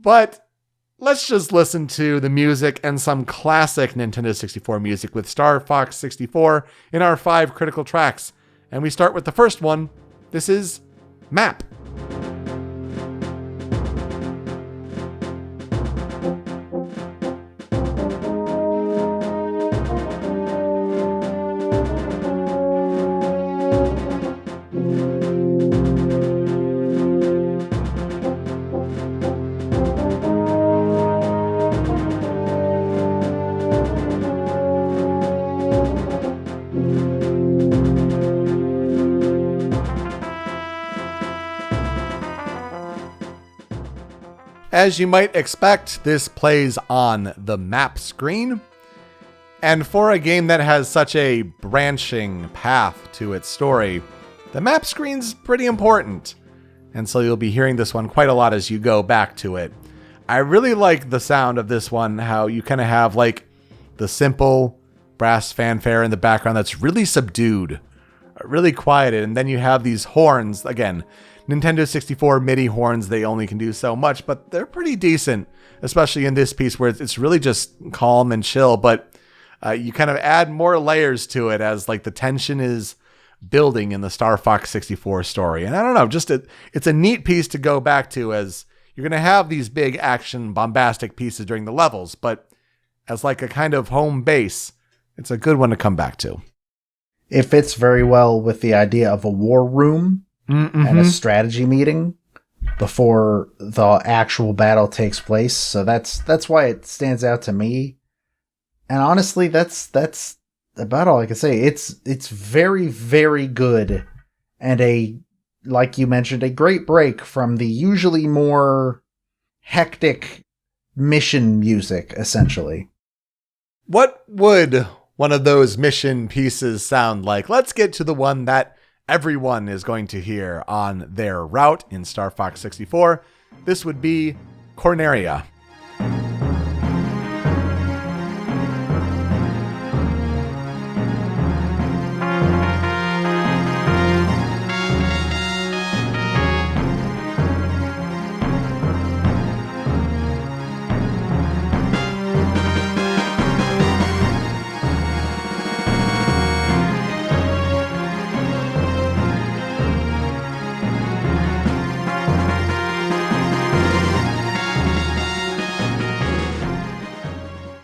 But let's just listen to the music and some classic Nintendo 64 music with Star Fox 64 in our 5 critical tracks. And we start with the first one. This is Map. As you might expect, this plays on the map screen. And for a game that has such a branching path to its story, the map screen's pretty important. And so you'll be hearing this one quite a lot as you go back to it. I really like the sound of this one, how you kind of have like the simple brass fanfare in the background that's really subdued, really quieted. And then you have these horns, again, Nintendo 64 MIDI horns, they only can do so much, but they're pretty decent, especially in this piece where it's really just calm and chill, but you kind of add more layers to it as like the tension is building in the Star Fox 64 story. And I don't know, it's a neat piece to go back to, as you're going to have these big action bombastic pieces during the levels, but as like a kind of home base, it's a good one to come back to. It fits very well with the idea of a war room. Mm-hmm. And a strategy meeting before the actual battle takes place. So that's why it stands out to me. And honestly, that's about all I can say. It's very, very good, and like you mentioned, a great break from the usually more hectic mission music, essentially. What would one of those mission pieces sound like? Let's get to the one that everyone is going to hear on their route in Star Fox 64. This would be Corneria.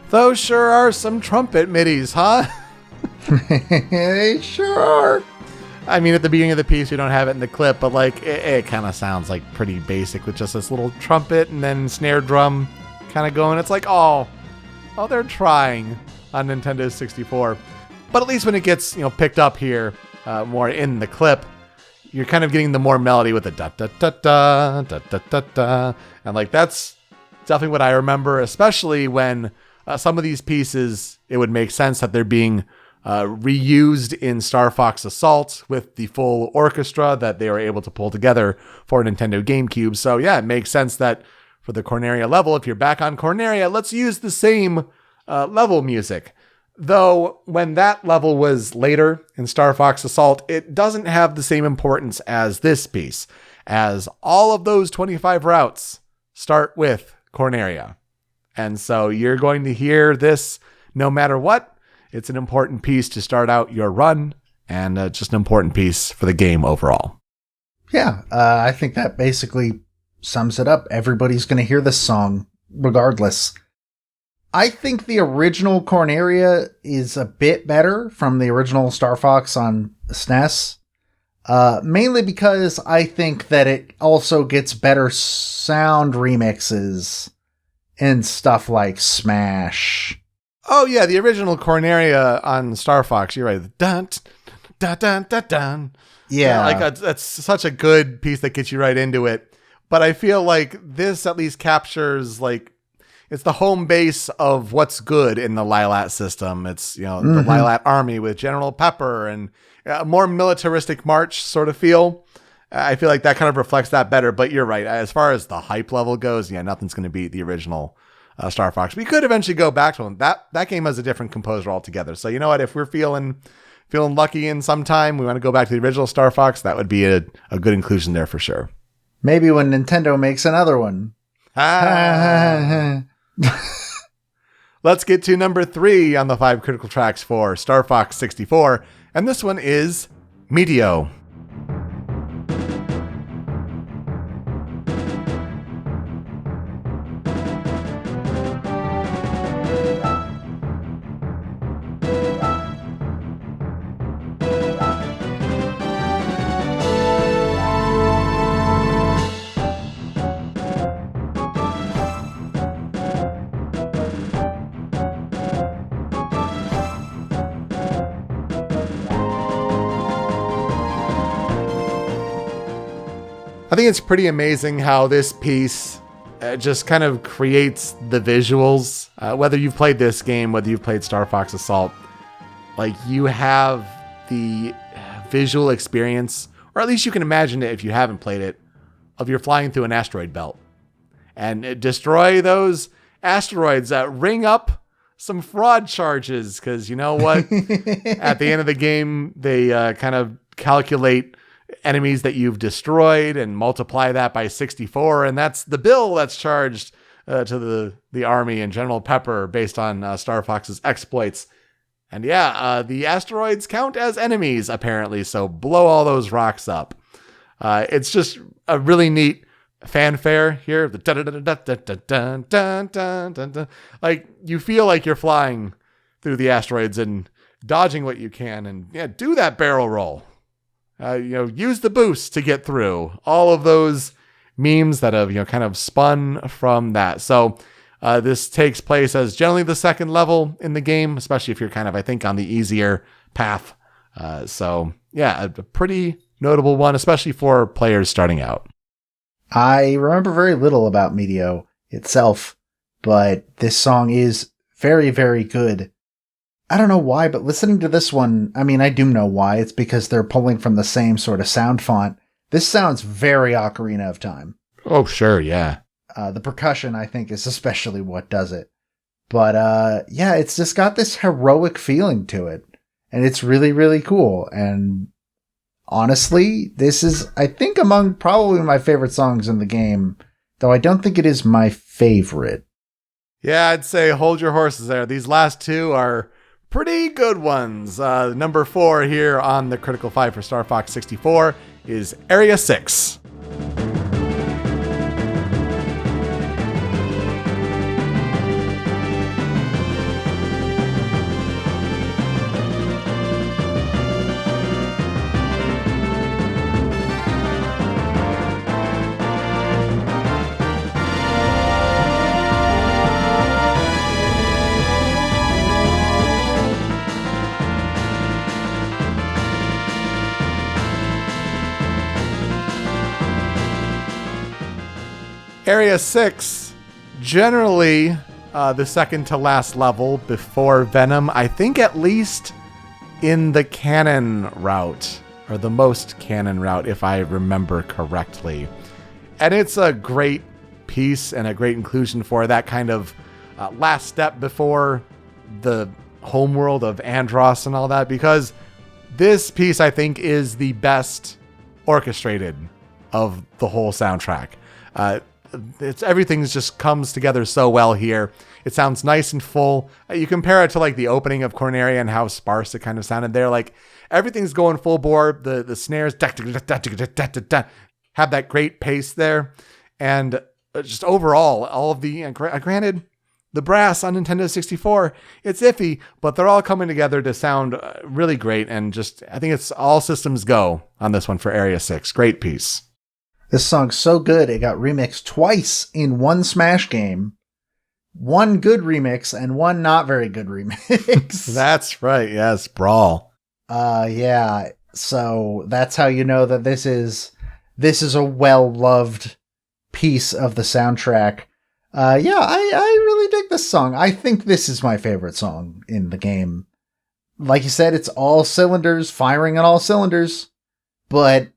Those sure are some trumpet midis, huh? They sure are. I mean, at the beginning of the piece, we don't have it in the clip, but like it kind of sounds like pretty basic with just this little trumpet and then snare drum kind of going. It's like, oh, they're trying on Nintendo 64. But at least when it gets picked up here more in the clip, you're kind of getting the more melody with the da da da da da da da da, and like that's definitely what I remember, especially when. Some of these pieces, it would make sense that they're being reused in Star Fox Assault with the full orchestra that they were able to pull together for Nintendo GameCube. So yeah, it makes sense that for the Corneria level. If you're back on Corneria, let's use the same level music. Though when that level was later in Star Fox Assault, it doesn't have the same importance as this piece, as all of those 25 routes start with Corneria. And so you're going to hear this no matter what. It's an important piece to start out your run, and just an important piece for the game overall. Yeah, I think that basically sums it up. Everybody's going to hear this song regardless. I think the original Corneria is a bit better from the original Star Fox on SNES. Mainly because I think that it also gets better sound remixes and stuff like Smash. Oh yeah, the original Corneria on Star Fox, you're right. Dun, dun, dun, dun, dun. Yeah. That's such a good piece that gets you right into it. But I feel like this at least captures it's the home base of what's good in the Lilat system. It's, the Lilat army with General Pepper and a more militaristic march sort of feel. I feel like that kind of reflects that better, but you're right. As far as the hype level goes, nothing's going to beat the original Star Fox. We could eventually go back to them. That game has a different composer altogether. So you know what? If we're feeling lucky in some time, we want to go back to the original Star Fox, that would be a good inclusion there for sure. Maybe when Nintendo makes another one. Let's get to number 3 on the 5 critical tracks for Star Fox 64, and this one is Meteo. I think it's pretty amazing how this piece just kind of creates the visuals. Whether you've played this game, whether you've played Star Fox Assault, you have the visual experience, or at least you can imagine it if you haven't played it, of you're flying through an asteroid belt and destroy those asteroids, ring up some fraud charges, because you know what? At the end of the game, they kind of calculate enemies that you've destroyed and multiply that by 64, and that's the bill that's charged to the army and General Pepper based on Star Fox's exploits. And the asteroids count as enemies apparently, so blow all those rocks up. It's just a really neat fanfare here. The you feel like you're flying through the asteroids and dodging what you can, and do that barrel roll. Use the boost to get through. All of those memes that have, kind of spun from that. So this takes place as generally the second level in the game, especially if you're kind of, I think, on the easier path. A pretty notable one, especially for players starting out. I remember very little about Meteo itself, but this song is very, very good. I don't know why, but listening to this one, I mean, I do know why. It's because they're pulling from the same sort of sound font. This sounds very Ocarina of Time. Oh, sure, yeah. The percussion, I think, is especially what does it. But, it's just got this heroic feeling to it. And it's really, really cool. And honestly, this is, I think, among probably my favorite songs in the game, though I don't think it is my favorite. Yeah, I'd say hold your horses there. These last two are pretty good ones. Number 4 here on the Critical 5 for Star Fox 64 is Area 6. Area 6, generally the second to last level before Venom, I think at least in the canon route, or the most canon route, if I remember correctly. And it's a great piece and a great inclusion for that kind of last step before the homeworld of Andross and all that, because this piece, I think, is the best orchestrated of the whole soundtrack. Everything just comes together so well here. It sounds nice and full. You compare it to like the opening of Corneria and how sparse it kind of sounded there. Like everything's going full bore. The snares have that great pace there, and just overall, all of the granted, the brass on Nintendo 64, it's iffy, but they're all coming together to sound really great. And just, I think it's all systems go on this one for Area 6. Great piece. This song's so good, it got remixed twice in one Smash game. One good remix and one not very good remix. That's right. Yes. Brawl. Yeah. So that's how you know that this is a well-loved piece of the soundtrack. I really dig this song. I think this is my favorite song in the game. Like you said, it's all cylinders, firing on all cylinders. But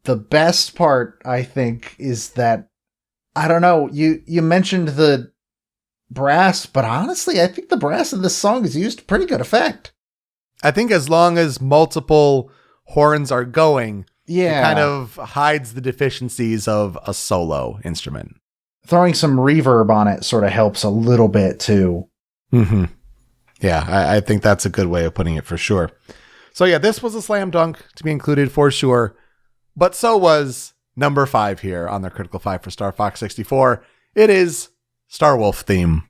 the best part, I think, is that, I don't know, you mentioned the brass, but honestly, I think the brass in this song is used to pretty good effect. I think as long as multiple horns are going, it kind of hides the deficiencies of a solo instrument. Throwing some reverb on it sort of helps a little bit too. Mm-hmm. Yeah, I think that's a good way of putting it for sure. So yeah, this was a slam dunk to be included for sure. But so was number 5 here on the Critical 5 for Star Fox 64. It is Star Wolf theme.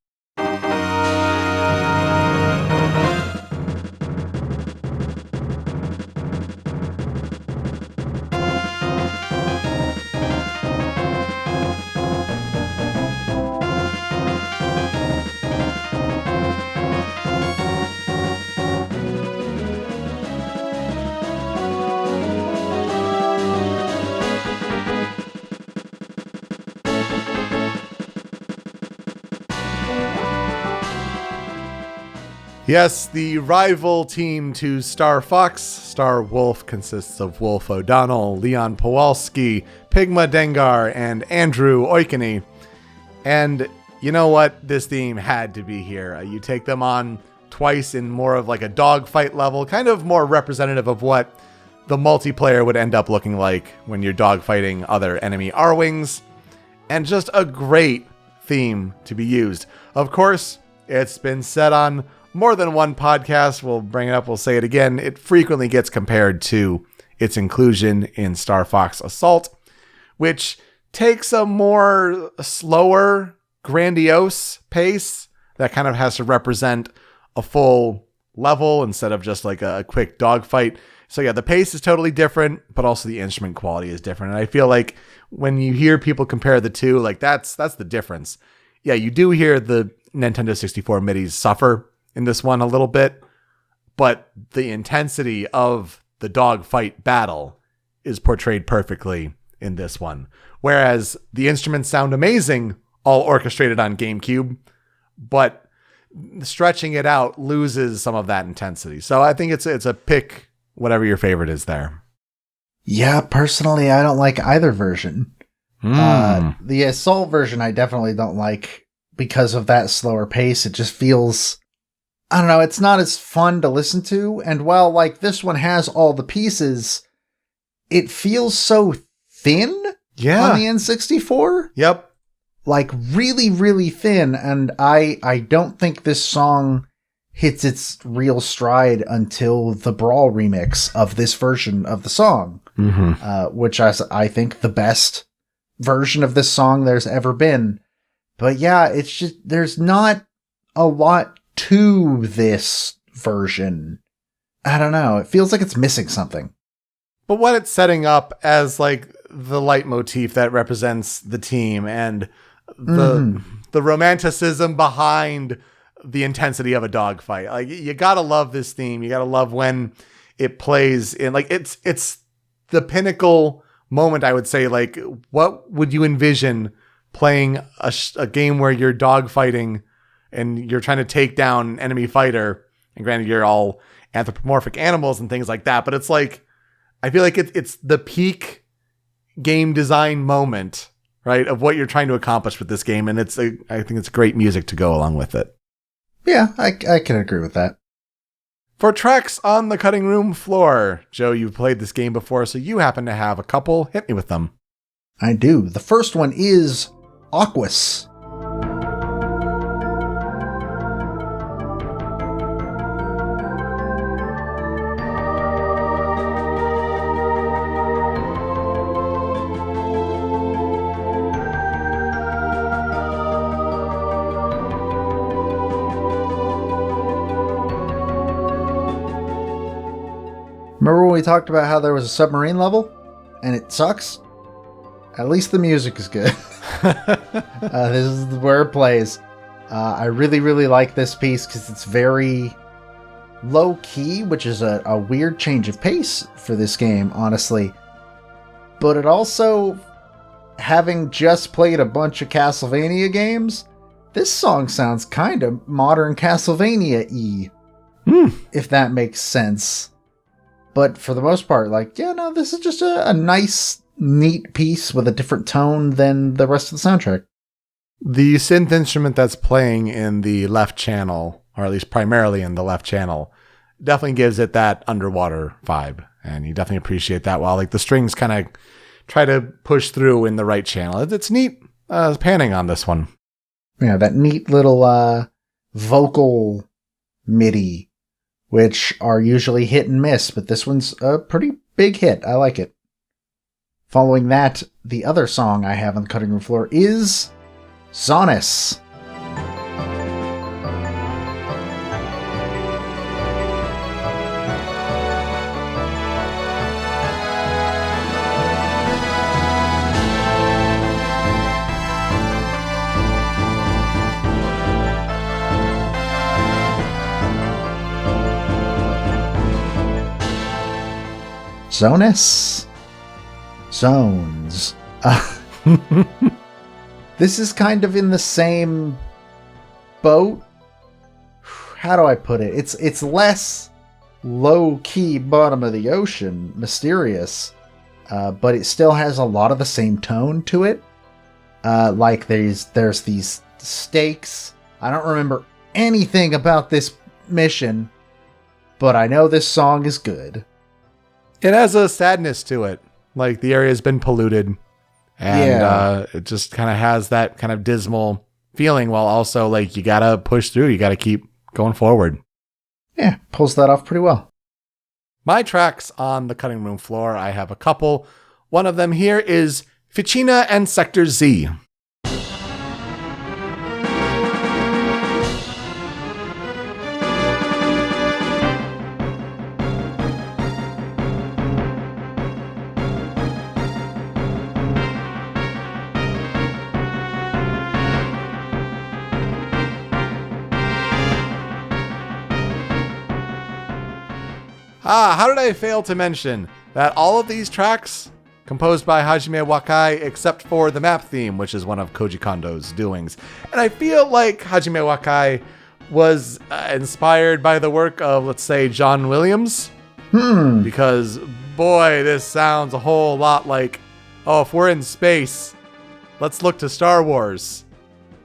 Yes, the rival team to Star Fox, Star Wolf, consists of Wolf O'Donnell, Leon Powalski, Pigma Dengar, and Andrew Oikeni. And you know what? This theme had to be here. You take them on twice in more of like a dogfight level, kind of more representative of what the multiplayer would end up looking like when you're dogfighting other enemy R-Wings. And just a great theme to be used. Of course, it's been said on more than one podcast, we'll bring it up, we'll say it again, it frequently gets compared to its inclusion in Star Fox Assault, which takes a more slower, grandiose pace that kind of has to represent a full level instead of just like a quick dogfight. So yeah, the pace is totally different, but also the instrument quality is different. And I feel like when you hear people compare the two, like that's the difference. Yeah, you do hear the Nintendo 64 MIDIs suffer in this one a little bit, but the intensity of the dogfight battle is portrayed perfectly in this one. Whereas the instruments sound amazing, all orchestrated on GameCube, but stretching it out loses some of that intensity. So I think it's a pick, whatever your favorite is there. Yeah, personally, I don't like either version. The Assault version I definitely don't like because of that slower pace. It just feels, I don't know, it's not as fun to listen to. And while like this one has all the pieces, it feels so thin on the N64. Yep. Like really, really thin. And I don't think this song hits its real stride until the Brawl remix of this version of the song, which is, I think, the best version of this song there's ever been. But yeah, it's just, there's not a lot to this version. I don't know. It feels like it's missing something. But what it's setting up as like the leitmotif that represents the team and the romanticism behind the intensity of a dogfight. Like you gotta love this theme. You gotta love when it plays in, like it's the pinnacle moment, I would say. Like, what would you envision playing a game where you're dogfighting and you're trying to take down an enemy fighter? And granted, you're all anthropomorphic animals and things like that, but it's like, I feel like it's the peak game design moment right, of what you're trying to accomplish with this game. And I think it's great music to go along with it. Yeah, I can agree with that. For tracks on the cutting room floor, Joe, you've played this game before, so you happen to have a couple. Hit me with them. I do. The first one is Aquas. Remember when we talked about how there was a submarine level and it sucks? At least the music is good. This is where it plays. I really, really like this piece because it's very low key, which is a weird change of pace for this game, honestly. But it also, having just played a bunch of Castlevania games, this song sounds kind of modern Castlevania-y, if that makes sense. But for the most part, this is just a nice, neat piece with a different tone than the rest of the soundtrack. The synth instrument that's playing in the left channel, or at least primarily in the left channel, definitely gives it that underwater vibe. And you definitely appreciate that while the strings kind of try to push through in the right channel. It's neat panning on this one. Yeah, that neat little vocal MIDI, which are usually hit and miss, but this one's a pretty big hit. I like it. Following that, the other song I have on the cutting room floor is Sonus. Zonus? Zones. This is kind of in the same boat. How do I put it? It's less low-key bottom of the ocean, mysterious, but it still has a lot of the same tone to it. There's these stakes. I don't remember anything about this mission, but I know this song is good. It has a sadness to it. The area's been polluted. And it just kind of has that kind of dismal feeling while also, you gotta push through. You gotta keep going forward. Yeah, pulls that off pretty well. My tracks on the cutting room floor, I have a couple. One of them here is Ficina and Sector Z. How did I fail to mention that all of these tracks composed by Hajime Wakai except for the map theme, which is one of Koji Kondo's doings. And I feel like Hajime Wakai was inspired by the work of, let's say, John Williams. Because, boy, this sounds a whole lot like, if we're in space, let's look to Star Wars.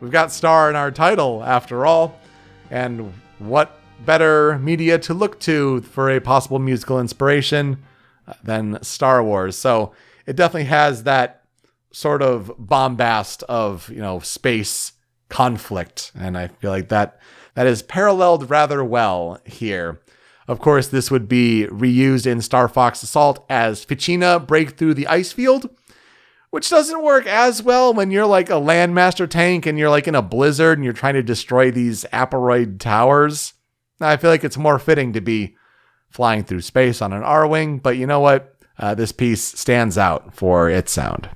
We've got Star in our title, after all. And what better media to look to for a possible musical inspiration than Star Wars? So it definitely has that sort of bombast of, space conflict. And I feel like that is paralleled rather well here. Of course, this would be reused in Star Fox Assault as Ficina break through the ice field, which doesn't work as well when you're a Landmaster tank and you're in a blizzard and you're trying to destroy these Aperoid towers. I feel like it's more fitting to be flying through space on an R-Wing, but you know what? This piece stands out for its sound.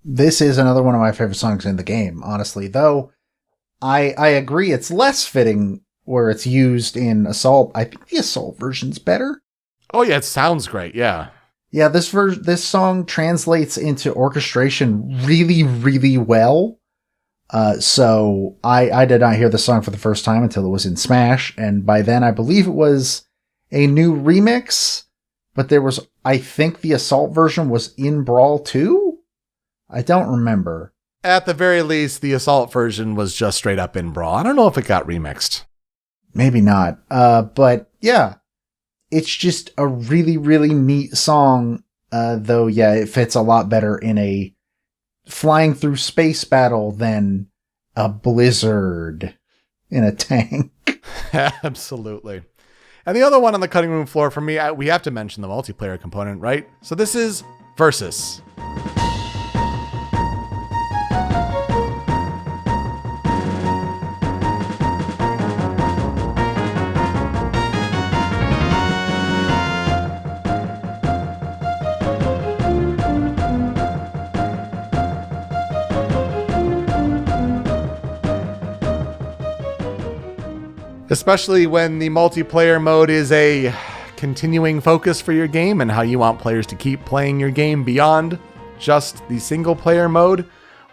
This is another one of my favorite songs in the game, honestly, though I agree it's less fitting where it's used in Assault. I think the Assault version's better. Oh yeah, it sounds great, yeah. Yeah, this song translates into orchestration really, really well. So I did not hear the song for the first time until it was in Smash, and by then I believe it was a new remix, but I think the Assault version was in Brawl 2? I don't remember. At the very least, the Assault version was just straight up in Brawl. I don't know if it got remixed. Maybe not. But yeah, it's just a really, really neat song. Though, yeah, it fits a lot better in a flying through space battle than a blizzard in a tank. Absolutely. And the other one on the cutting room floor for me, we have to mention the multiplayer component, right? So this is Versus. Especially when the multiplayer mode is a continuing focus for your game and how you want players to keep playing your game beyond just the single player mode.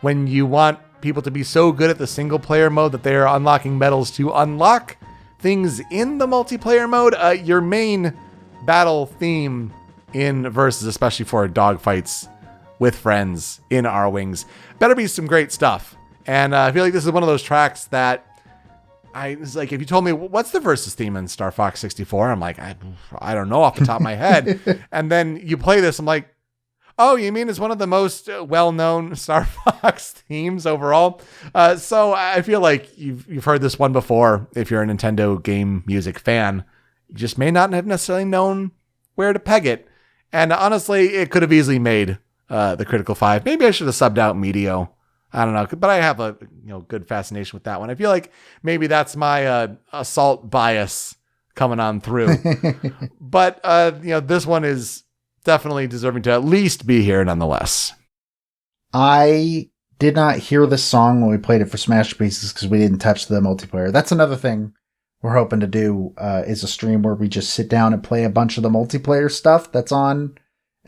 When you want people to be so good at the single player mode that they are unlocking medals to unlock things in the multiplayer mode, your main battle theme in Versus, especially for dogfights with friends in R-Wings, better be some great stuff. And I feel like this is one of those tracks that it's like, if you told me, what's the Versus theme in Star Fox 64? I'm like, I don't know off the top of my head. And then you play this, I'm like, oh, you mean it's one of the most well-known Star Fox themes overall? So I feel like you've heard this one before. If you're a Nintendo game music fan, you just may not have necessarily known where to peg it. And honestly, it could have easily made the Critical 5. Maybe I should have subbed out Medio. I don't know, but I have a good fascination with that one. I feel like maybe that's my Assault bias coming on through. But this one is definitely deserving to at least be here nonetheless. I did not hear this song when we played it for Smash Pieces because we didn't touch the multiplayer. That's another thing we're hoping to do is a stream where we just sit down and play a bunch of the multiplayer stuff that's on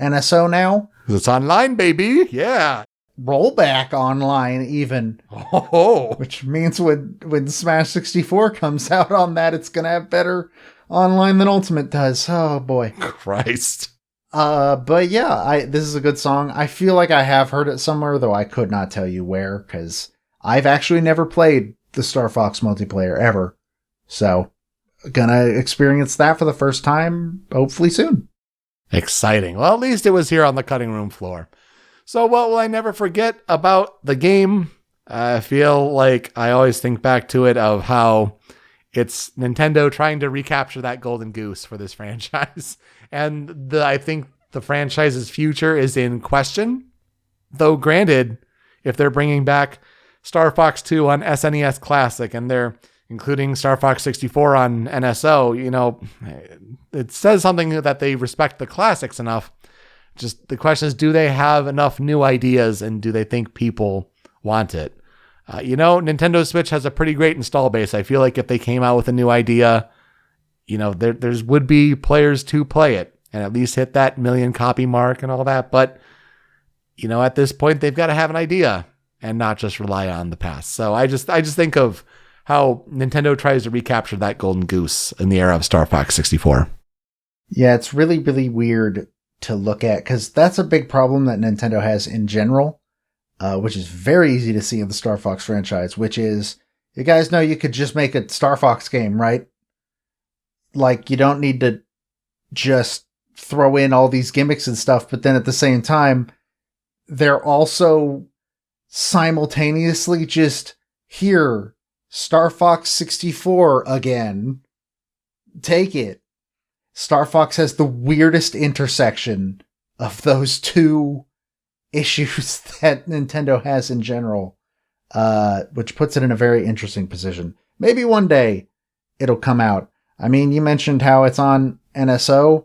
NSO now. It's online, baby. Yeah. Rollback online even. Oh. Which means when Smash 64 comes out on that, it's going to have better online than Ultimate does. Oh boy. Christ. But yeah, this is a good song. I feel like I have heard it somewhere, though I could not tell you where, because I've actually never played the Star Fox multiplayer ever. So, gonna experience that for the first time, hopefully soon. Exciting. Well, at least it was here on the cutting room floor. So what will I never forget about the game? I feel like I always think back to it of how it's Nintendo trying to recapture that golden goose for this franchise. And I think the franchise's future is in question. Though granted, if they're bringing back Star Fox 2 on SNES Classic and they're including Star Fox 64 on NSO, it says something that they respect the classics enough. Just the question is, do they have enough new ideas and do they think people want it? Nintendo Switch has a pretty great install base. I feel like if they came out with a new idea, there's would be players to play it and at least hit that 1 million copy mark and all that. But, at this point, they've got to have an idea and not just rely on the past. So I just think of how Nintendo tries to recapture that golden goose in the era of Star Fox 64. Yeah, it's really, really weird to look at because that's a big problem that Nintendo has in general, which is very easy to see in the Star Fox franchise, which is, you guys know you could just make a Star Fox game, right? Like, you don't need to just throw in all these gimmicks and stuff, but then at the same time, they're also simultaneously just, here, Star Fox 64 again. Take it. Star Fox has the weirdest intersection of those two issues that Nintendo has in general, which puts it in a very interesting position. Maybe one day it'll come out. I mean, you mentioned how it's on NSO.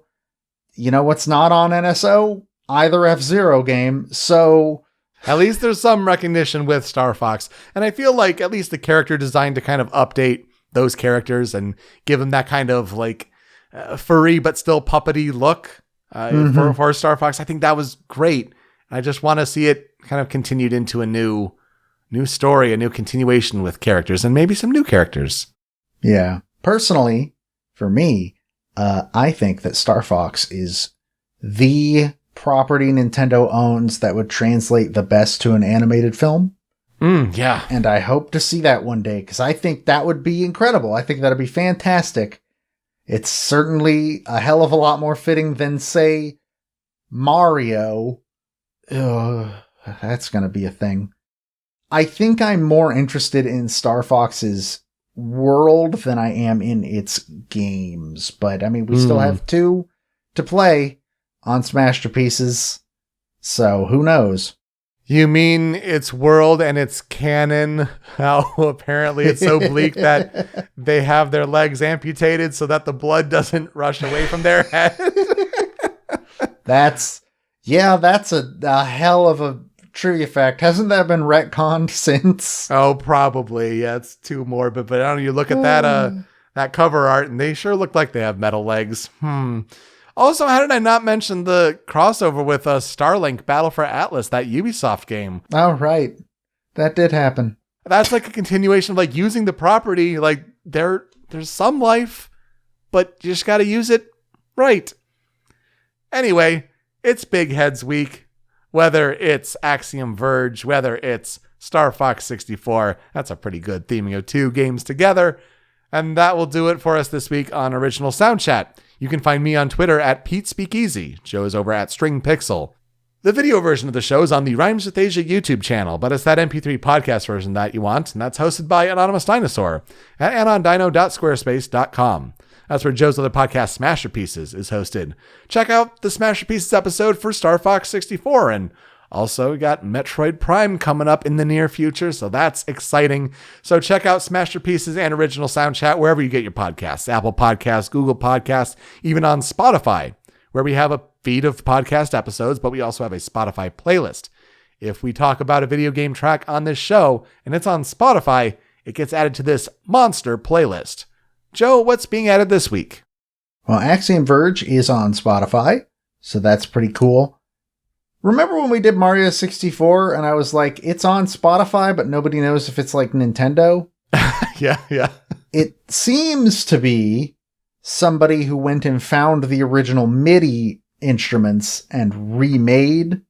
You know what's not on NSO? Either F-Zero game, so... At least there's some recognition with Star Fox. And I feel like at least the character design to kind of update those characters and give them that kind of furry but still puppety look for Star Fox. I think that was great. I just want to see it kind of continued into a new story, a new continuation with characters and maybe some new characters. Yeah. Personally, for me, I think that Star Fox is the property Nintendo owns that would translate the best to an animated film. Yeah. And I hope to see that one day, because I think that would be incredible. I think that'd be fantastic. It's certainly a hell of a lot more fitting than, say, Mario. Ugh, that's going to be a thing. I think I'm more interested in Star Fox's world than I am in its games. But, I mean, we still have 2 to play on Smasterpieces, so who knows? You mean its world and its canon? How apparently it's so bleak that they have their legs amputated so that the blood doesn't rush away from their head? That's a hell of a trivia fact. Hasn't that been retconned since? Oh, probably. Yeah, it's too morbid. But I don't know, you look at that cover art and they sure look like they have metal legs. Also, how did I not mention the crossover with Starlink Battle for Atlas, that Ubisoft game? Oh, right. That did happen. That's like a continuation of like using the property. Like there's some life, but you just got to use it right. Anyway, it's Big Heads Week. Whether it's Axiom Verge, whether it's Star Fox 64, that's a pretty good theming of 2 games together. And that will do it for us this week on Original Soundchat. You can find me on Twitter at PeteSpeakeasy. Joe's over at StringPixel. The video version of the show is on the Rhymes with Asia YouTube channel, but it's that MP3 podcast version that you want, and that's hosted by Anonymous Dinosaur at anondino.squarespace.com. That's where Joe's other podcast, Smasherpieces, is hosted. Check out the Smasherpieces episode for Star Fox 64, and also, we got Metroid Prime coming up in the near future, so that's exciting. So check out Smasherpieces and Original Soundchat wherever you get your podcasts. Apple Podcasts, Google Podcasts, even on Spotify, where we have a feed of podcast episodes, but we also have a Spotify playlist. If we talk about a video game track on this show, and it's on Spotify, it gets added to this monster playlist. Joe, what's being added this week? Well, Axiom Verge is on Spotify, so that's pretty cool. Remember when we did Mario 64 and I was like, it's on Spotify, but nobody knows if it's like Nintendo? Yeah. It seems to be somebody who went and found the original MIDI instruments and remade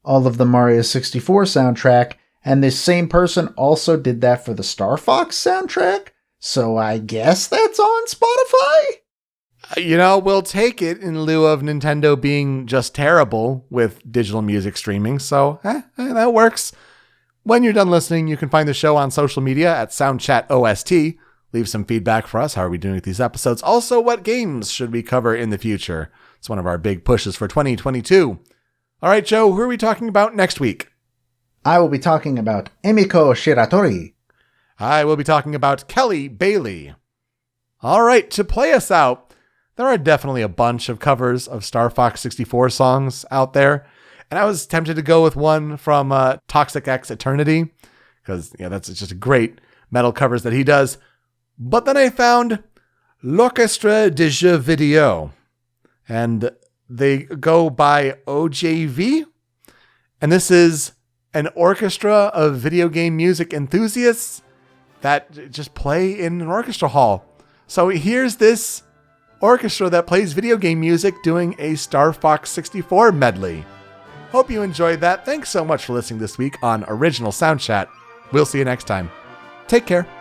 all of the Mario 64 soundtrack. And this same person also did that for the Star Fox soundtrack. So I guess that's on Spotify? We'll take it in lieu of Nintendo being just terrible with digital music streaming, so that works. When you're done listening, you can find the show on social media at Soundchat OST. Leave some feedback for us. How are we doing with these episodes? Also, what games should we cover in the future? It's one of our big pushes for 2022. All right, Joe, who are we talking about next week? I will be talking about Emiko Shiratori. I will be talking about Kelly Bailey. All right, to play us out, there are definitely a bunch of covers of Star Fox 64 songs out there. And I was tempted to go with one from Toxic X Eternity, because that's just a great metal covers that he does. But then I found L'Orchestre de Jeux Vidéo, and they go by OJV. And this is an orchestra of video game music enthusiasts that just play in an orchestra hall. So here's this orchestra that plays video game music doing a Star Fox 64 medley. Hope you enjoyed that. Thanks so much for listening this week on Original Soundchat. We'll see you next time. Take care.